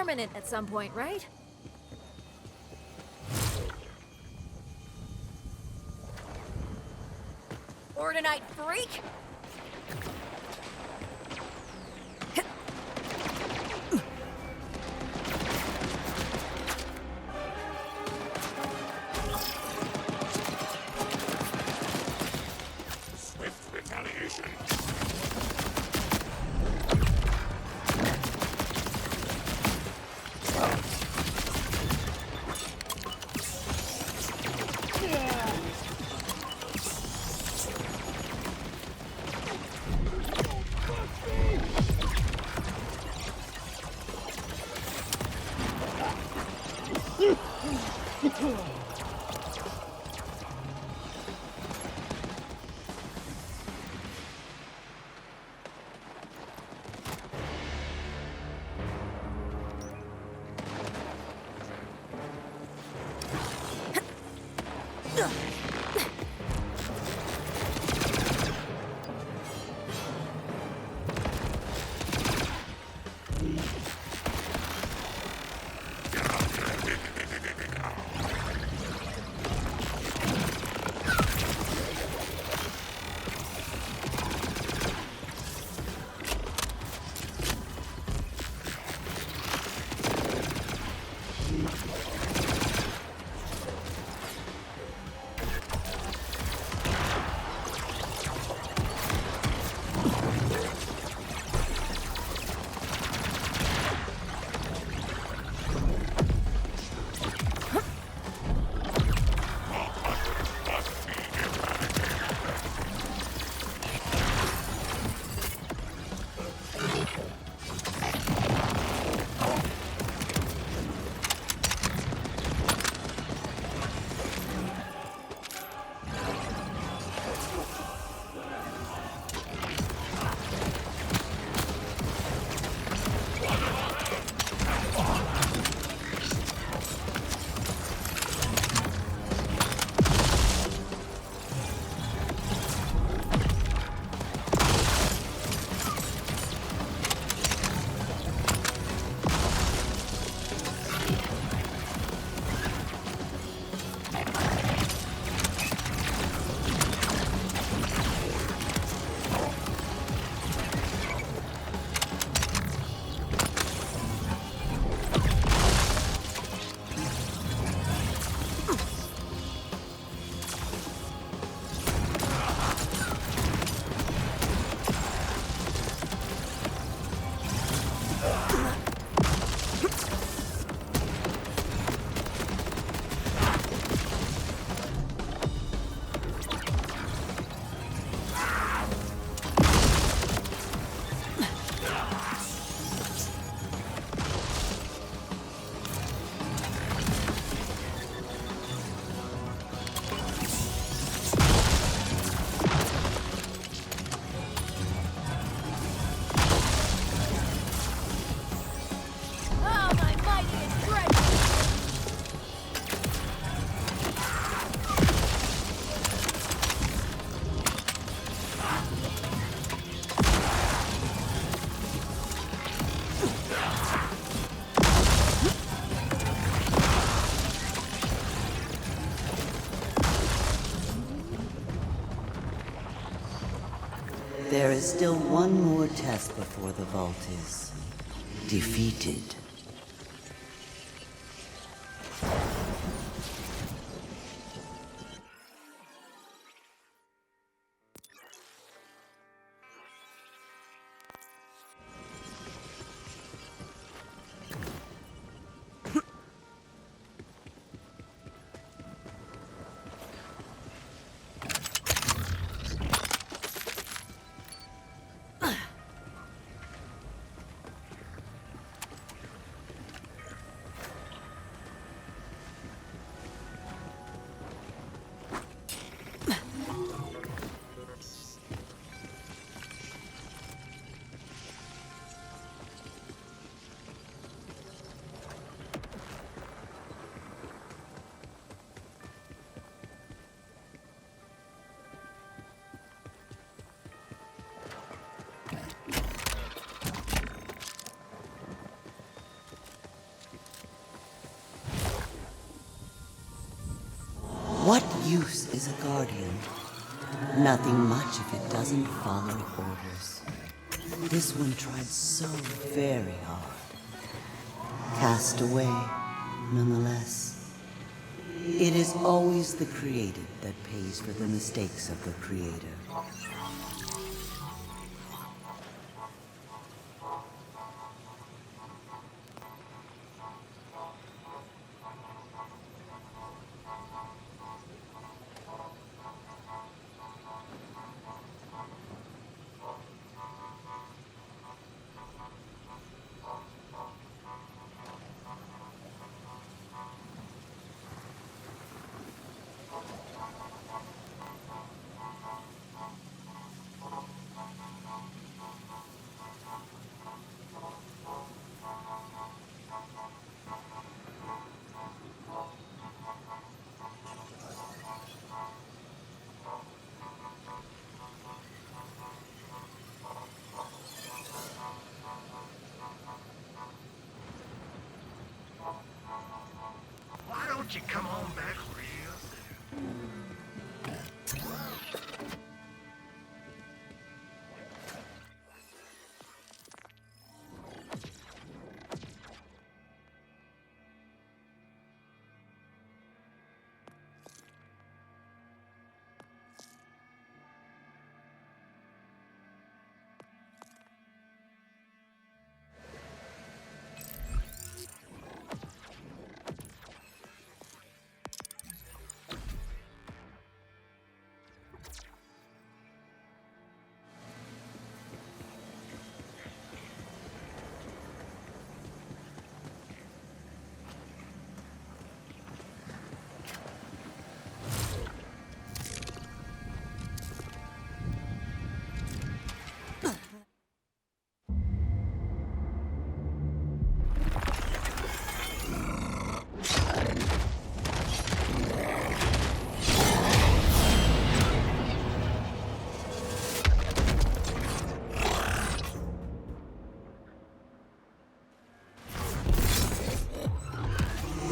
permanent at some point, right? Ordinite freak? Swift retaliation. There is still one more test before the vault is defeated. What use is a guardian? Nothing much if it doesn't follow orders. This one tried so very hard. Cast away, nonetheless. It is always the created that pays for the mistakes of the creator. Why don't you come on back real soon?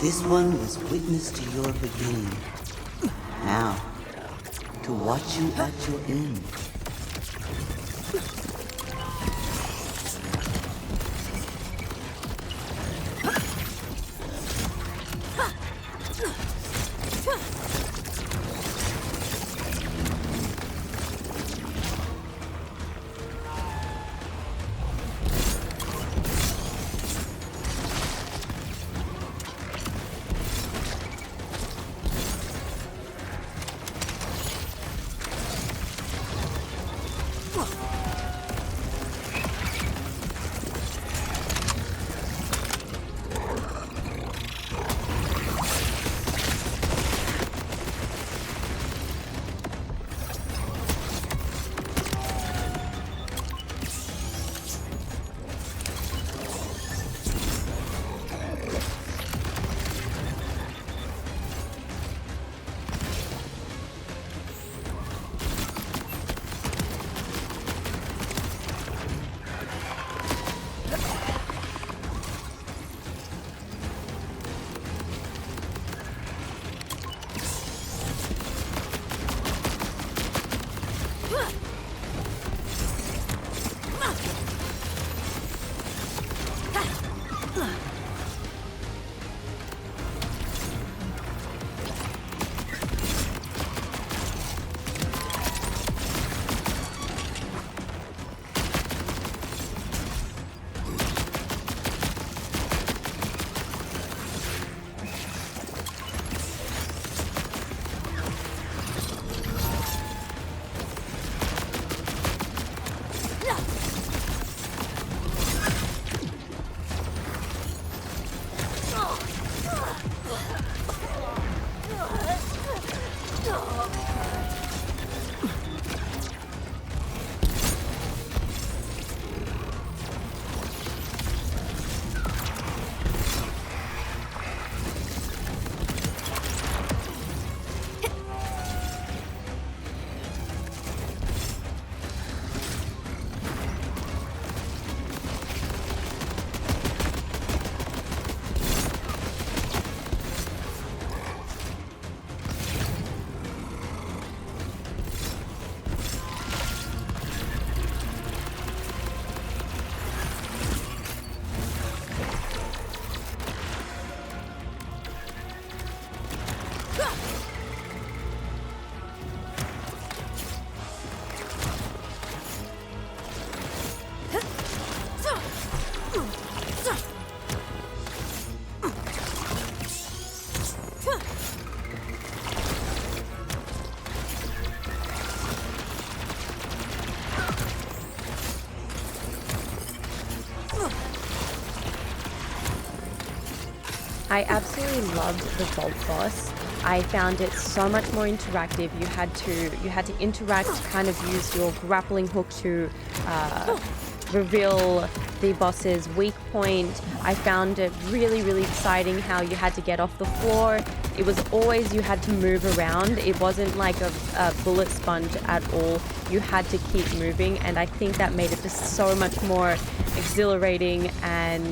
This one was witness to your beginning. Now, to watch you at your end. I absolutely loved the vault boss. I found it so much more interactive. You had to interact, kind of use your grappling hook to reveal the boss's weak point. I found it really, really exciting how you had to get off the floor. It was always you had to move around. It wasn't like a bullet sponge at all. You had to keep moving, and I think that made it just so much more exhilarating and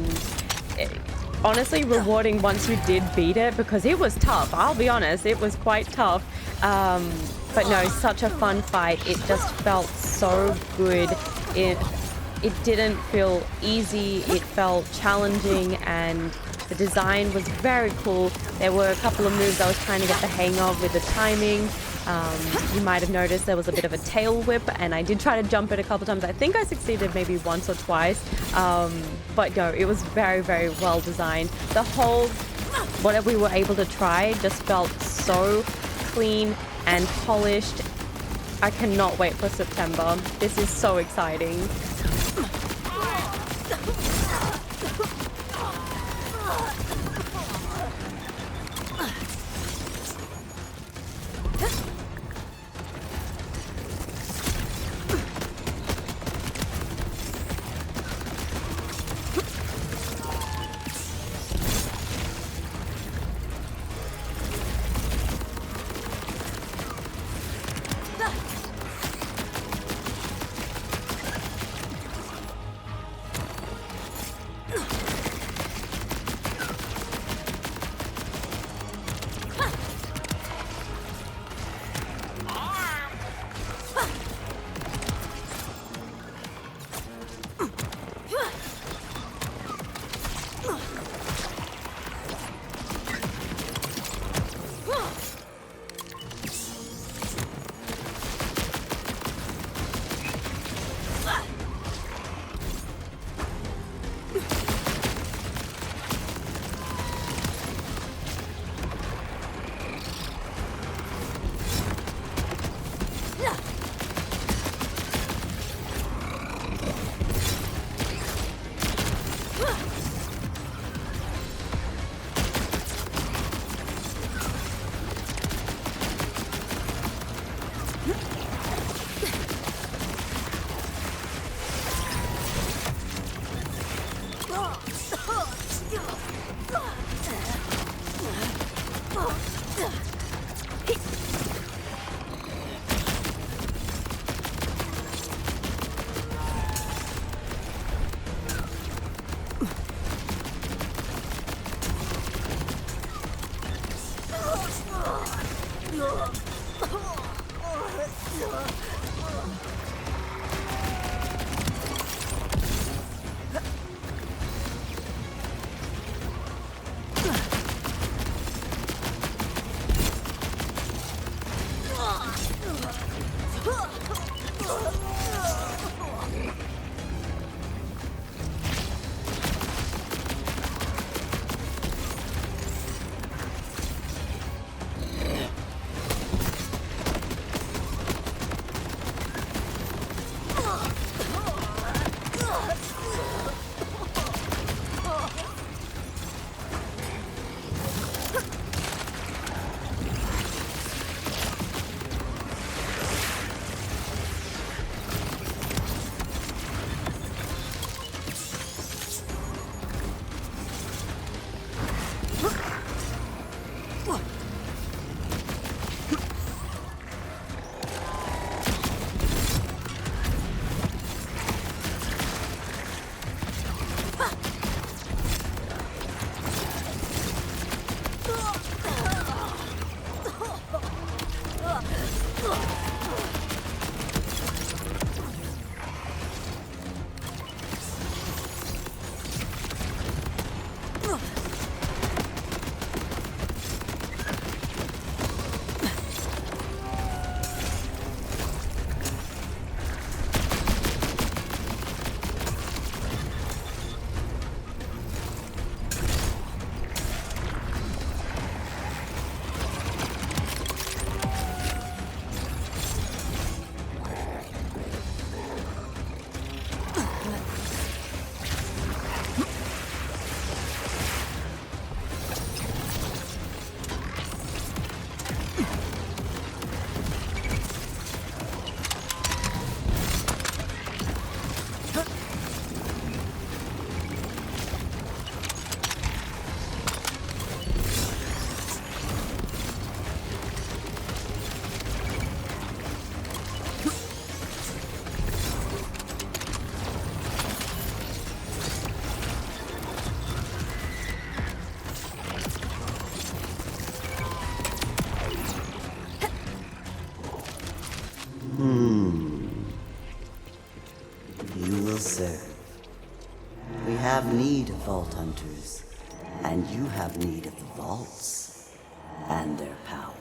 honestly rewarding once you did beat it, because it was tough. I'll be honest, it was quite tough. But no, such a fun fight. It just felt so good. It didn't feel easy. It felt challenging, and the design was very cool. There were a couple of moves I was trying to get the hang of with the timing. You might have noticed there was a bit of a tail whip, and I did try to jump it a couple times. I think I succeeded maybe once or twice, but no, it was very, very well designed. The whole, whatever we were able to try just felt so clean and polished. I cannot wait for September. This is so exciting. We have need of vault hunters, and you have need of the vaults and their power.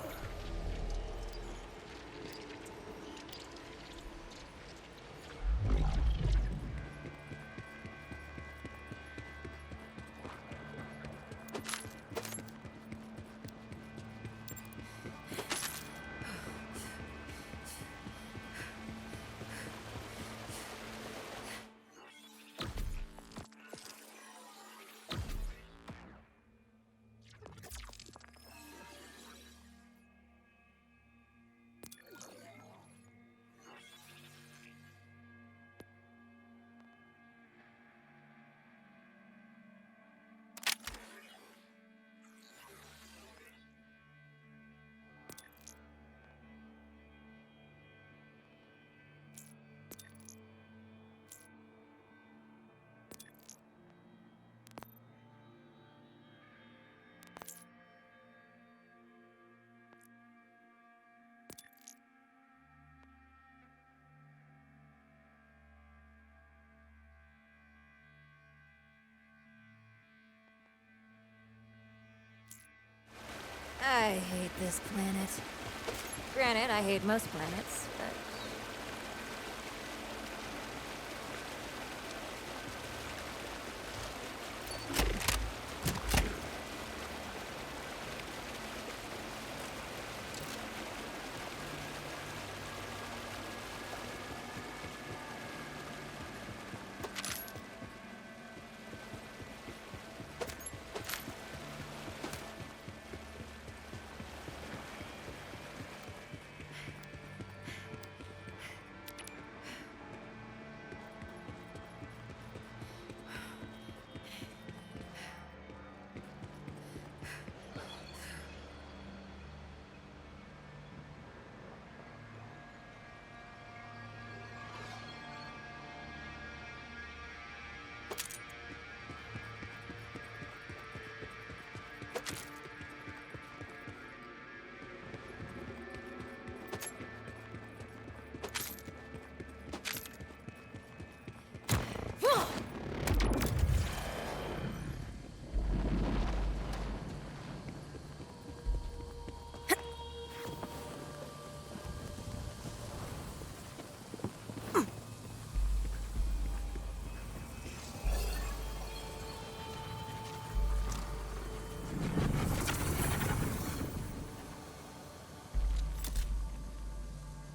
I hate this planet. Granted, I hate most planets, but...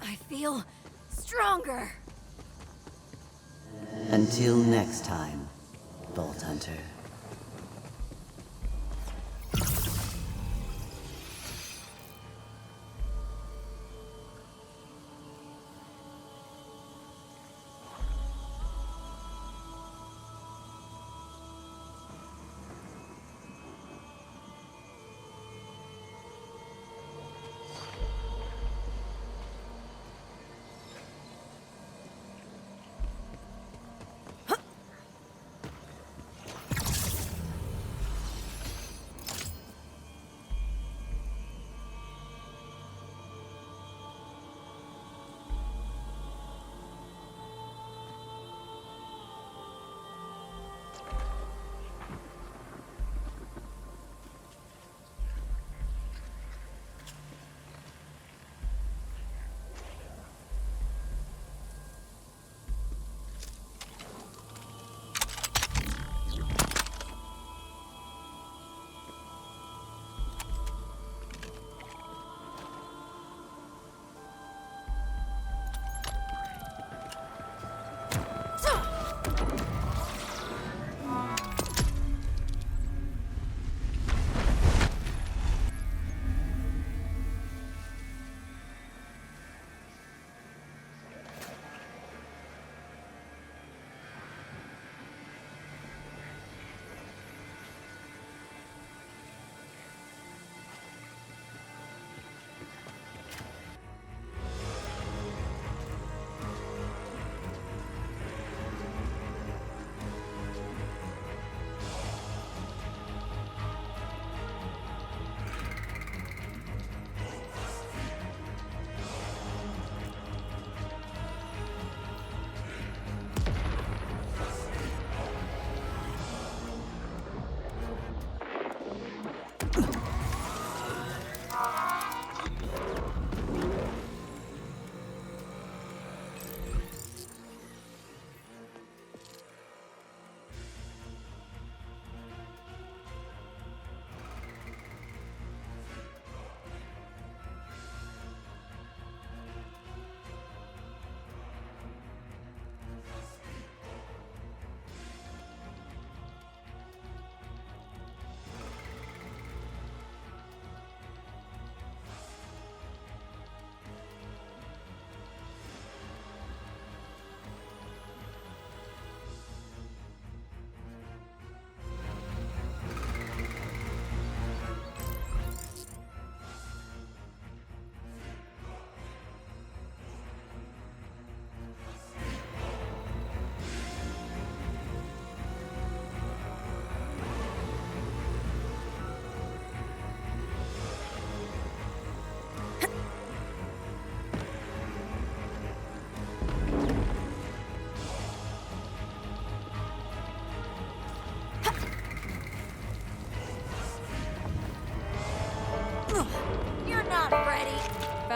I feel stronger. Until next time, Vault Hunter.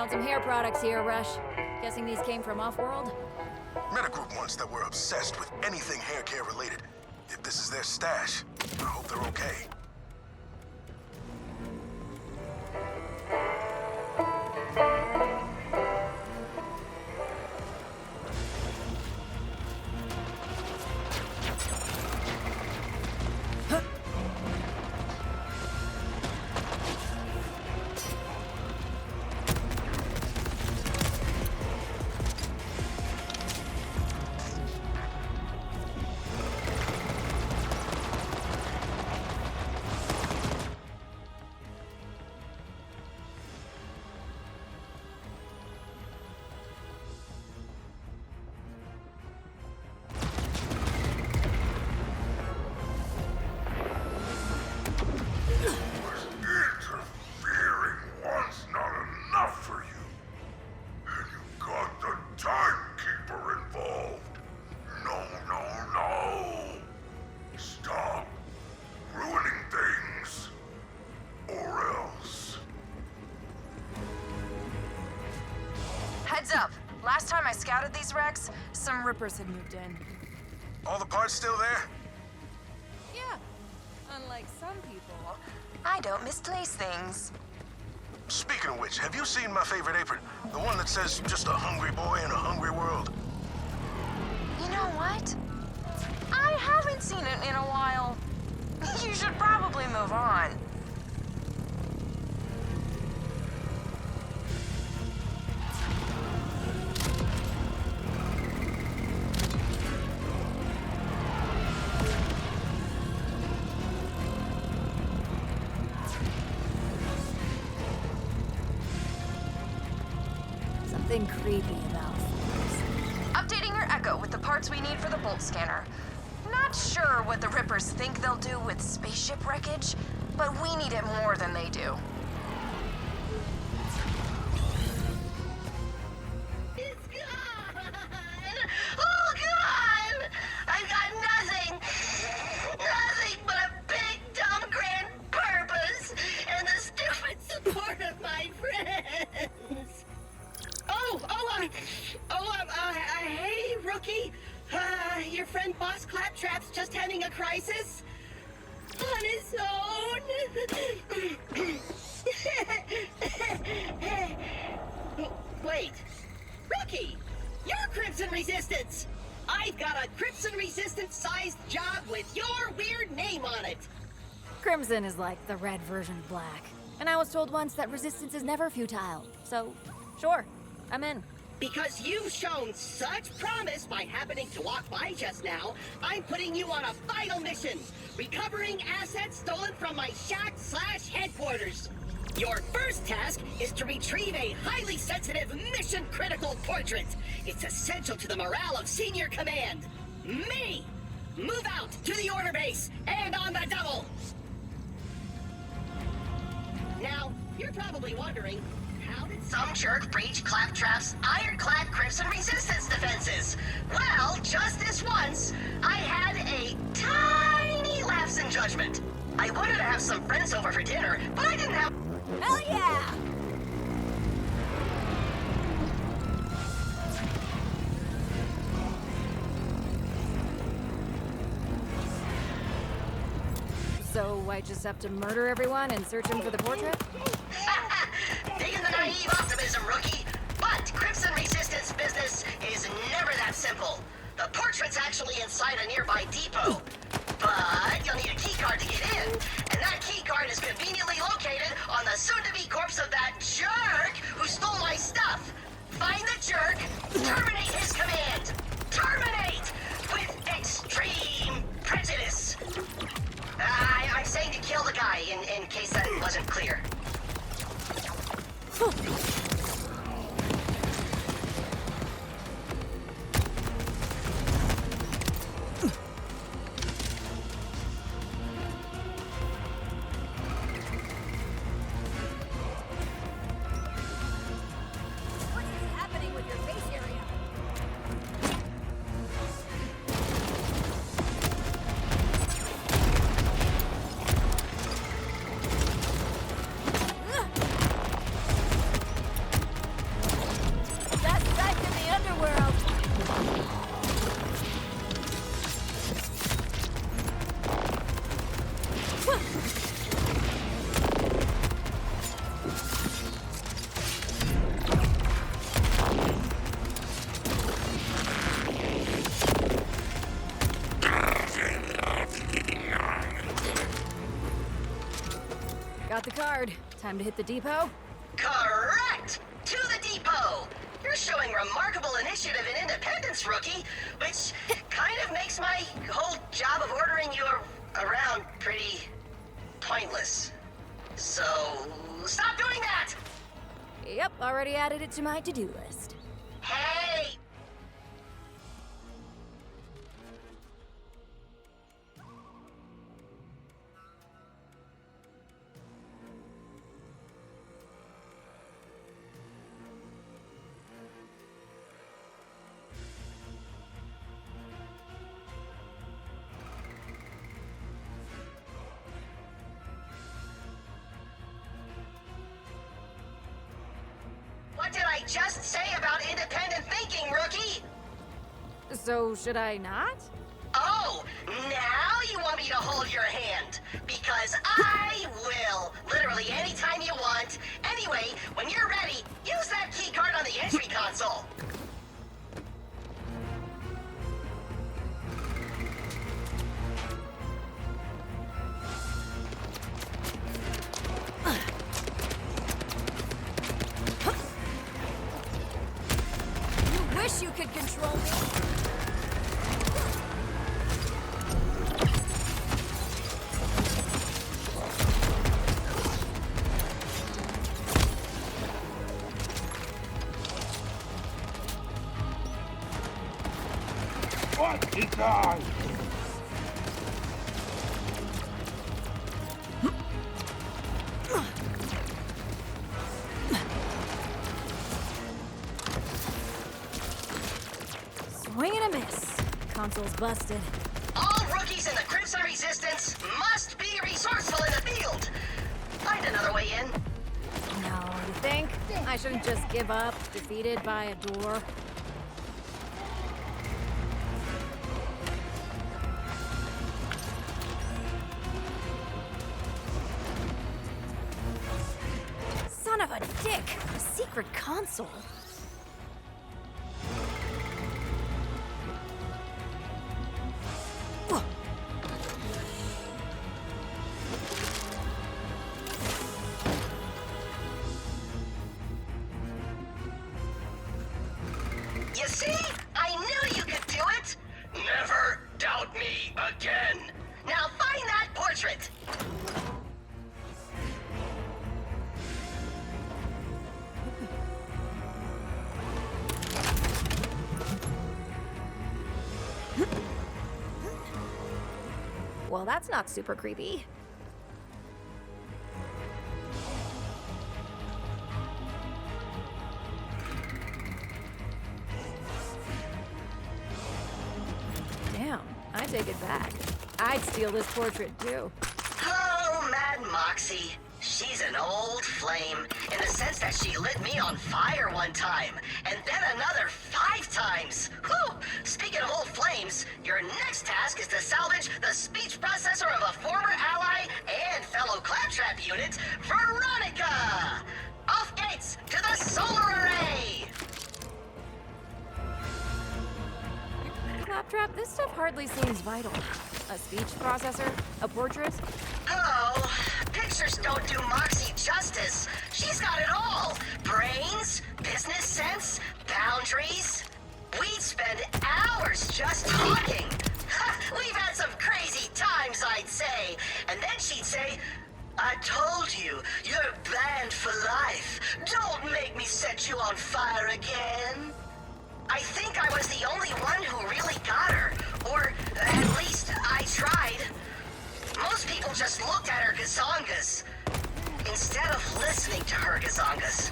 Found some hair products here, Rush. Guessing these came from off-world? Met a group once that were obsessed with anything hair care related. If this is their stash, I hope they're okay. Last time I scouted these wrecks, some rippers had moved in. All the parts still there? Yeah. Unlike some people. I don't misplace things. Speaking of which, have you seen my favorite apron? The one that says, just a hungry boy in a hungry world. You know what? I haven't seen it in a while. You should probably move on. Something creepy about Horace. Updating your Echo with the parts we need for the bolt scanner. Not sure what the Rippers think they'll do with spaceship wreckage, but we need it more than they do. It's gone! Oh, God! I've got nothing! Nothing but a big, dumb, grand purpose and the stupid support of my friends! Hey, rookie. Your friend Boss Claptrap's just having a crisis on his own. Wait, rookie, you're Crimson Resistance. I've got a Crimson Resistance-sized job with your weird name on it. Crimson is like the red version of black. And I was told once that resistance is never futile. So, sure, I'm in. Because you've shown such promise by happening to walk by just now, I'm putting you on a vital mission. Recovering assets stolen from my shack/headquarters. Your first task is to retrieve a highly sensitive, mission-critical portrait. It's essential to the morale of senior command. Me! Move out to the order base and on the double! Now, you're probably wondering, how did some jerk breach Claptrap's ironclad Crimson Resistance defenses? Well, just this once, I had a tiny lapse in judgment. I wanted to have some friends over for dinner, but I didn't have... Hell yeah! So I just have to murder everyone and search him for the portrait? Big in the naive optimism, rookie. But Crimson Resistance business is never that simple. The portrait's actually inside a nearby depot. But you'll need a keycard to get in, and that keycard is conveniently located on the soon-to-be corpse of that jerk who stole my stuff. Find the jerk, terminate his command. Terminate! With extreme prejudice. I'm saying to kill the guy, in case that wasn't clear. Got the card. Time to hit the depot? Correct! To the depot! You're showing remarkable initiative and independence, rookie, which kind of makes my whole job of ordering you around pretty pointless. So, stop doing that! Yep, already added it to my to-do list. Hey! What did I just say about independent thinking, rookie? So, should I not? Oh, now you want me to hold your hand? Because I will. Literally anytime you want. Anyway, when you're ready, use that key card on the entry console. You wish you could control me. What is on? Swing and a miss. Console's busted. All rookies in the Crimson Resistance must be resourceful in the field. Find another way in. No, you think? I shouldn't just give up, defeated by a door. Son of a dick! A secret console. You see? I knew you could do it! Never doubt me again. Now find that portrait. Well, that's not super creepy. Damn, I take it back. I'd steal this portrait too. Oh, Mad Moxie. She's an old flame, in the sense that she lit me on fire one time, and then another 5 times. Whew! Speaking of old flames, your next task is to salvage the speech processor of a former ally and fellow Claptrap unit, Veronica! Off gates to the solar array! Claptrap, this stuff hardly seems vital. A speech processor? A portrait? Oh, pictures don't do Moxie justice. She's got it all. Brains, business sense, boundaries. We'd spend hours just talking. We've had some crazy times, I'd say. And then she'd say, I told you, you're banned for life. Don't make me set you on fire again. I think I was the only one who really got her. Or at least I tried. Most people just looked at her gazongas instead of listening to her gazongas.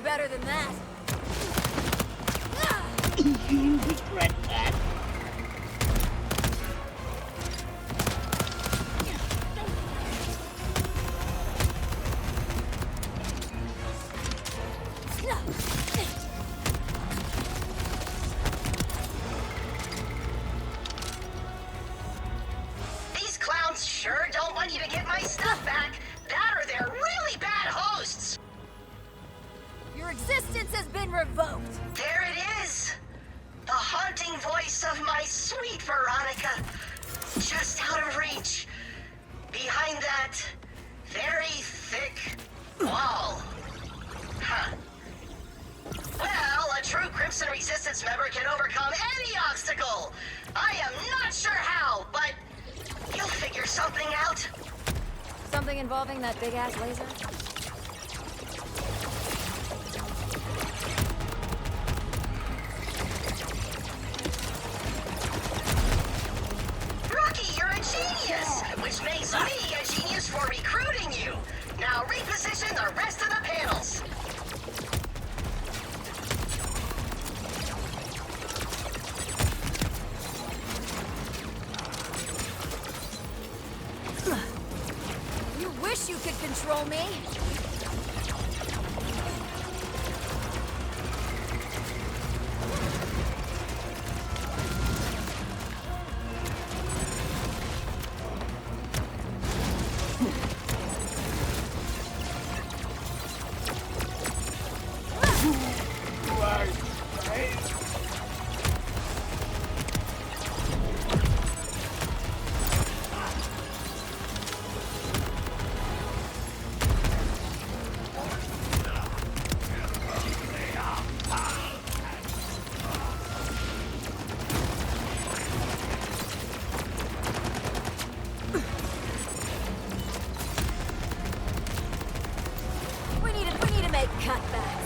Better than that. You regret that. Crimson Resistance member can overcome any obstacle. I am not sure how, but you'll figure something out. Something involving that big-ass laser? Rookie, you're a genius, which makes me a genius for recruiting you. Now reposition the rest of the panels. You wish you could control me. We need to make cutbacks.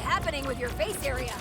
happening with your face area?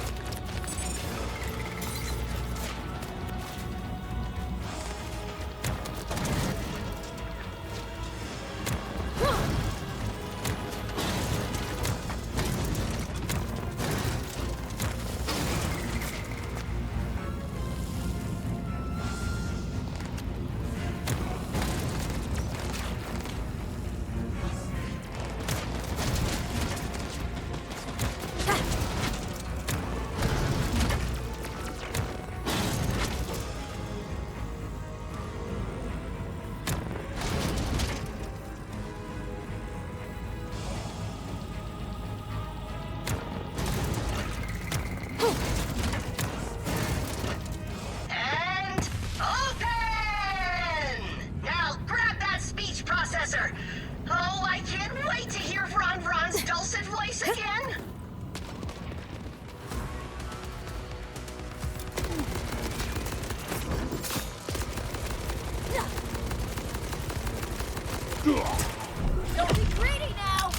Don't be greedy now!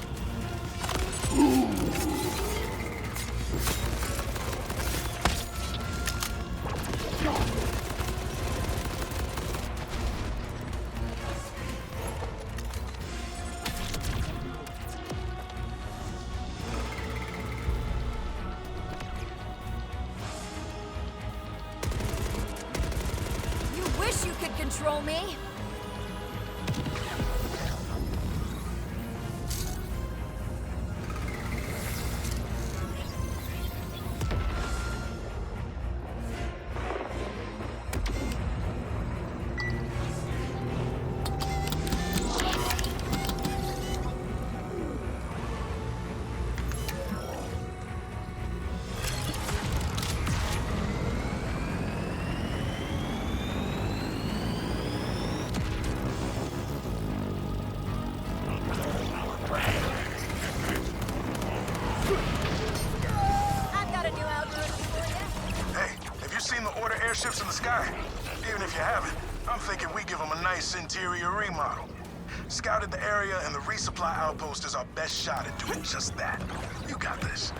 You wish you could control me! Ships in the sky. Even if you haven't, I'm thinking we give them a nice interior remodel. Scouted the area, and the resupply outpost is our best shot at doing just that. You got this.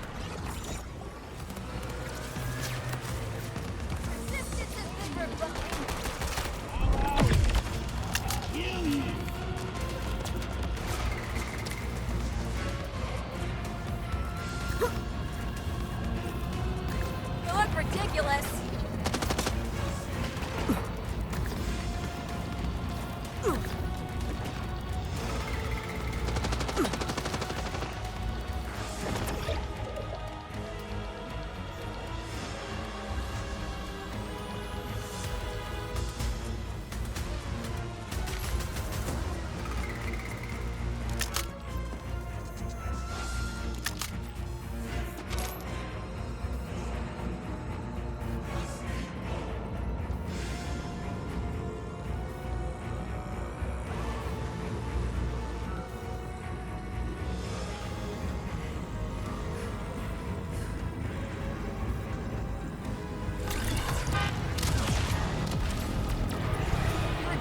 You look ridiculous.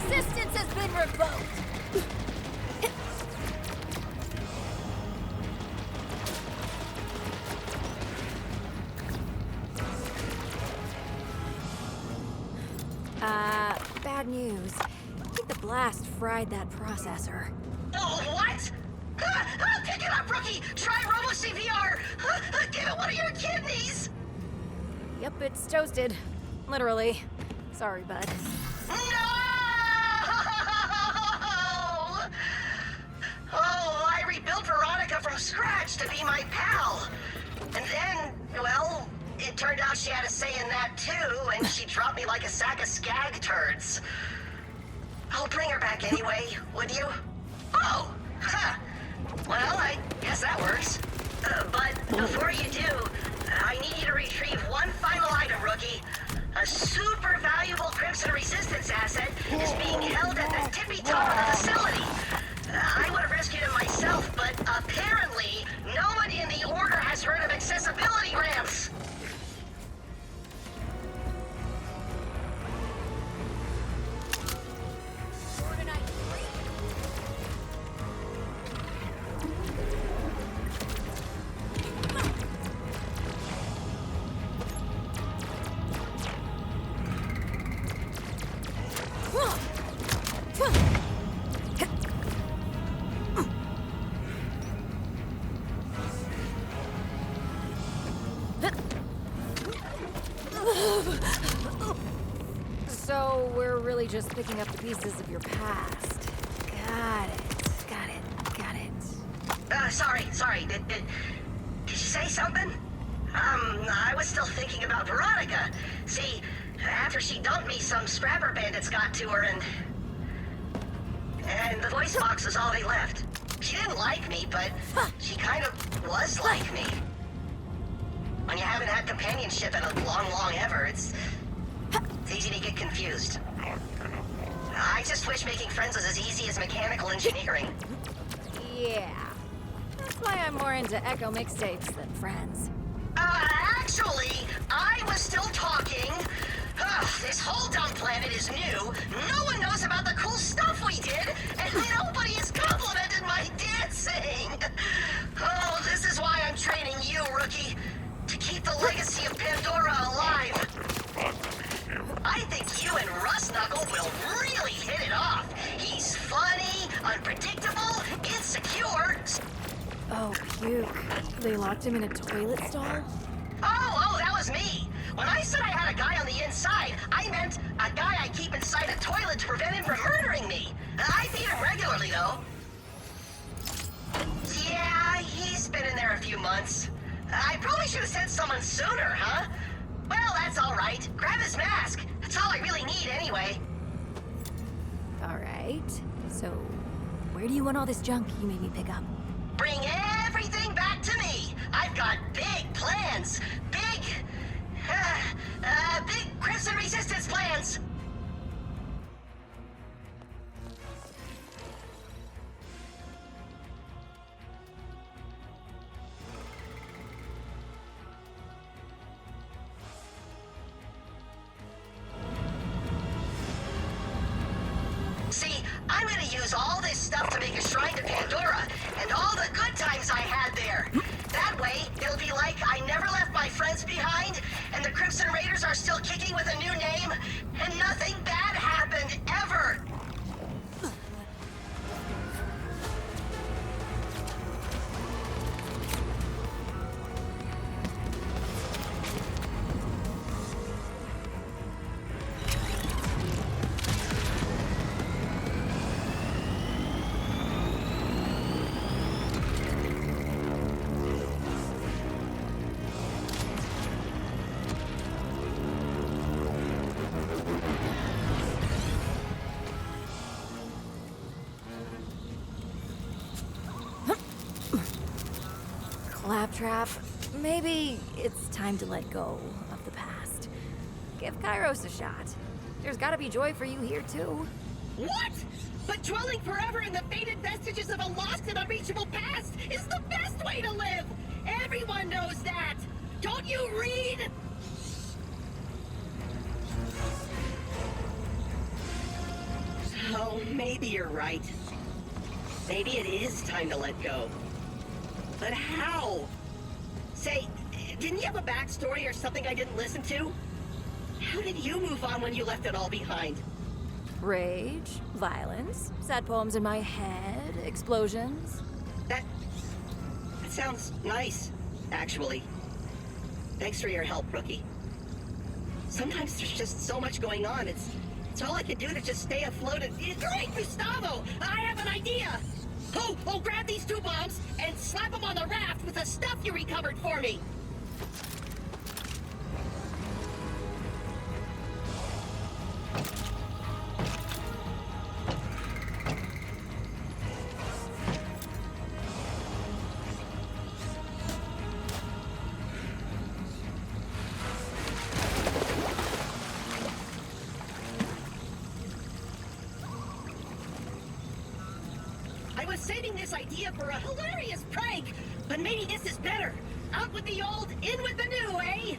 Resistance has been revoked. Bad news. I think the blast fried that processor. Oh, what? Pick it up, rookie! Try Robo-CPR! Give it one of your kidneys! Yep, it's toasted. Literally. Sorry, bud. No! Oh, I rebuilt Veronica from scratch to be my pal. And then, well, it turned out she had a say in that too, and she dropped me like a sack of skag turds. I'll bring her back anyway, would you? Oh! Huh. Well, I guess that works. But before you do, I need you to retrieve one final item, rookie. A super valuable Crimson Resistance asset is being held at the tippy top of the facility. I would have rescued him myself, but apparently no one in the Order has heard of accessibility ramps. So we're really just picking up the pieces of your past. Got it. Sorry. Did you say something? I was still thinking about Veronica. See, after she dumped me, some scrapper bandits got to her and the voice box was all they left. She didn't like me, but she kind of was like me. When you haven't had companionship in a long ever, it's easy to get confused. I just wish making friends was as easy as mechanical engineering. Yeah. That's why I'm more into Echo mixtapes than friends. Actually, I was still talking. This whole dumb planet is new. No one knows about the cool stuff we did, and nobody has complimented my dancing. Oh, this is why I'm training you, rookie. To keep the legacy of Pandora alive. I think you and Rust Knuckle will really hit it off. He's funny, unpredictable, insecure. Oh, puke. They locked him in a toilet stall? Oh, that was me. When I said I had a guy on the inside, I meant a guy I keep inside a toilet to prevent him from murdering me. I feed him regularly, though. Yeah, he's been in there a few months. I probably should have sent someone sooner, huh? Well, that's all right. Grab his mask. That's all I really need, anyway. All right. So, where do you want all this junk you made me pick up? Bring everything back to me. I've got big plans. Big Crimson Resistance plans. See, I'm gonna use all this stuff to make a shrine to Pandora, and all the good times I had there. That way, it'll be like I never left my friends behind, and the Crimson Raiders are still kicking with a new name, and nothing bad happened, ever! Claptrap, maybe it's time to let go of the past. Give Kairos a shot. There's gotta be joy for you here, too. What? But dwelling forever in the faded vestiges of a lost and unreachable past is the best way to live! Everyone knows that! Don't you read? So, maybe you're right. Maybe it is time to let go. But how? Say, didn't you have a backstory or something I didn't listen to? How did you move on when you left it all behind? Rage, violence, sad poems in my head, explosions. That sounds nice, actually. Thanks for your help, rookie. Sometimes there's just so much going on, it's all I can do to just stay afloat and... Great, Gustavo! I have an idea! Oh, grab these 2 bombs and slap them on the raft with the stuff you recovered for me! I was saving this idea for a hilarious prank, but maybe this is better. Out with the old, in with the new, eh?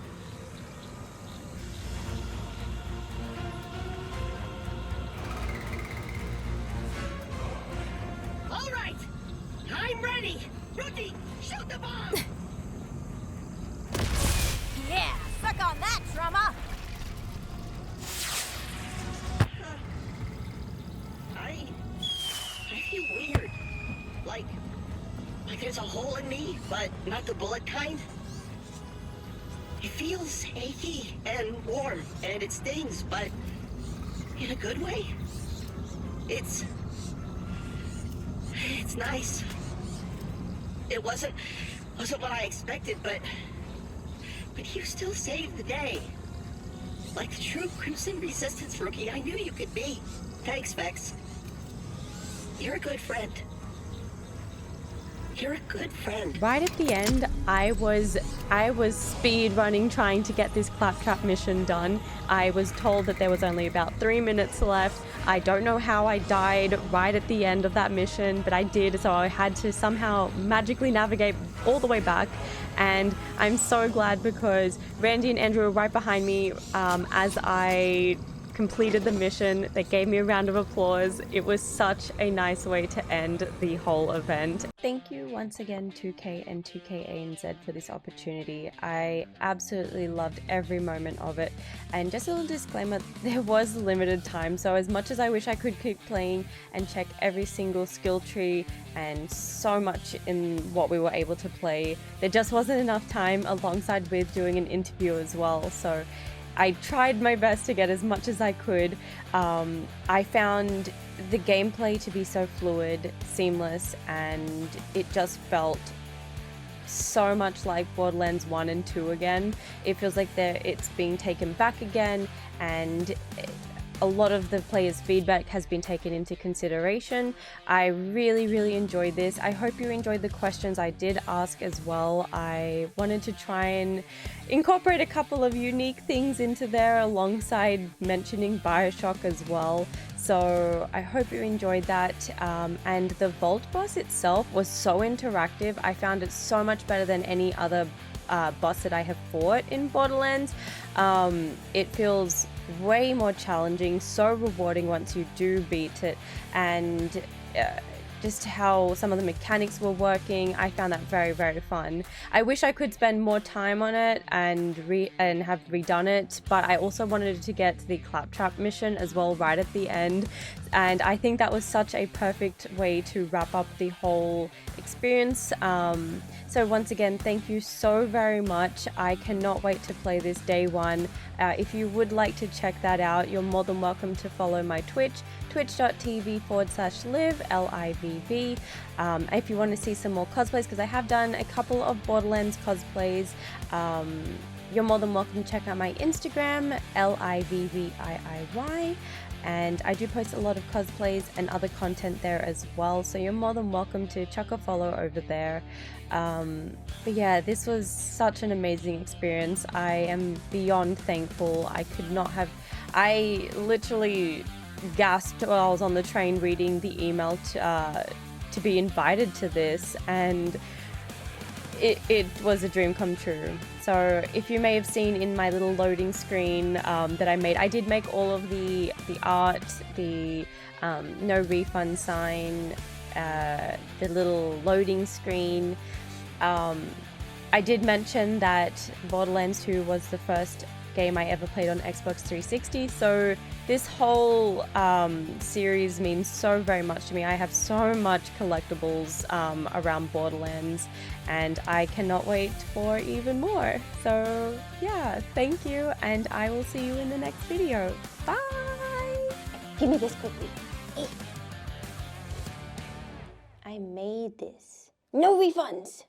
All right, I'm ready. Rookie, shoot the bomb! Yeah, suck on that, drama! I feel weird. Like there's a hole in me, but not the bullet kind. It feels achy and warm, and it stings, but in a good way. It's nice. It wasn't what I expected, but you still saved the day. Like the true Crimson Resistance rookie I knew you could be. Thanks, Vex. You're a good friend. You're a good friend. Right at the end, I was speed running trying to get this Claptrap mission done. I was told that there was only about 3 minutes left. I don't know how I died right at the end of that mission, but I did, so I had to somehow magically navigate all the way back. And I'm so glad because Randy and Andrew were right behind me as I completed the mission. They gave me a round of applause. It was such a nice way to end the whole event. Thank you once again 2K and 2KANZ for this opportunity. I absolutely loved every moment of it. And just a little disclaimer, there was limited time, so as much as I wish I could keep playing and check every single skill tree and so much in what we were able to play, there just wasn't enough time alongside with doing an interview as well. So I tried my best to get as much as I could. I found the gameplay to be so fluid, seamless, and it just felt so much like Borderlands 1 and 2 again. It feels like it's being taken back again, and a lot of the players' feedback has been taken into consideration. I really enjoyed this. I hope you enjoyed the questions I did ask as well. I wanted to try and incorporate a couple of unique things into there alongside mentioning Bioshock as well. So I hope you enjoyed that. And the Vault boss itself was so interactive. I found it so much better than any other boss that I have fought in Borderlands. It feels way more challenging, so rewarding once you do beat it, and just how some of the mechanics were working, I found that very fun. I wish I could spend more time on it and have redone it, but I also wanted to get to the Claptrap mission as well right at the end, and I think that was such a perfect way to wrap up the whole experience. So once again, thank you so very much. I cannot wait to play this day one. If you would like to check that out, you're more than welcome to follow my Twitch, twitch.tv/liv, LIVV. If you want to see some more cosplays, because I have done a couple of Borderlands cosplays, you're more than welcome to check out my Instagram, LIVVIIY. And I do post a lot of cosplays and other content there as well, so you're more than welcome to chuck a follow over there. But yeah, this was such an amazing experience. I am beyond thankful. I literally gasped while I was on the train reading the email to be invited to this, and it was a dream come true. So if you may have seen in my little loading screen that I made, I did make all of the art, the no refund sign, the little loading screen. I did mention that Borderlands 2 was the first game I ever played on Xbox 360, so this whole series means so very much to me. I have so much collectibles around Borderlands, and I cannot wait for even more. So yeah, thank you, and I will see you in the next video. Bye! Give me this quickly. I made this. No refunds.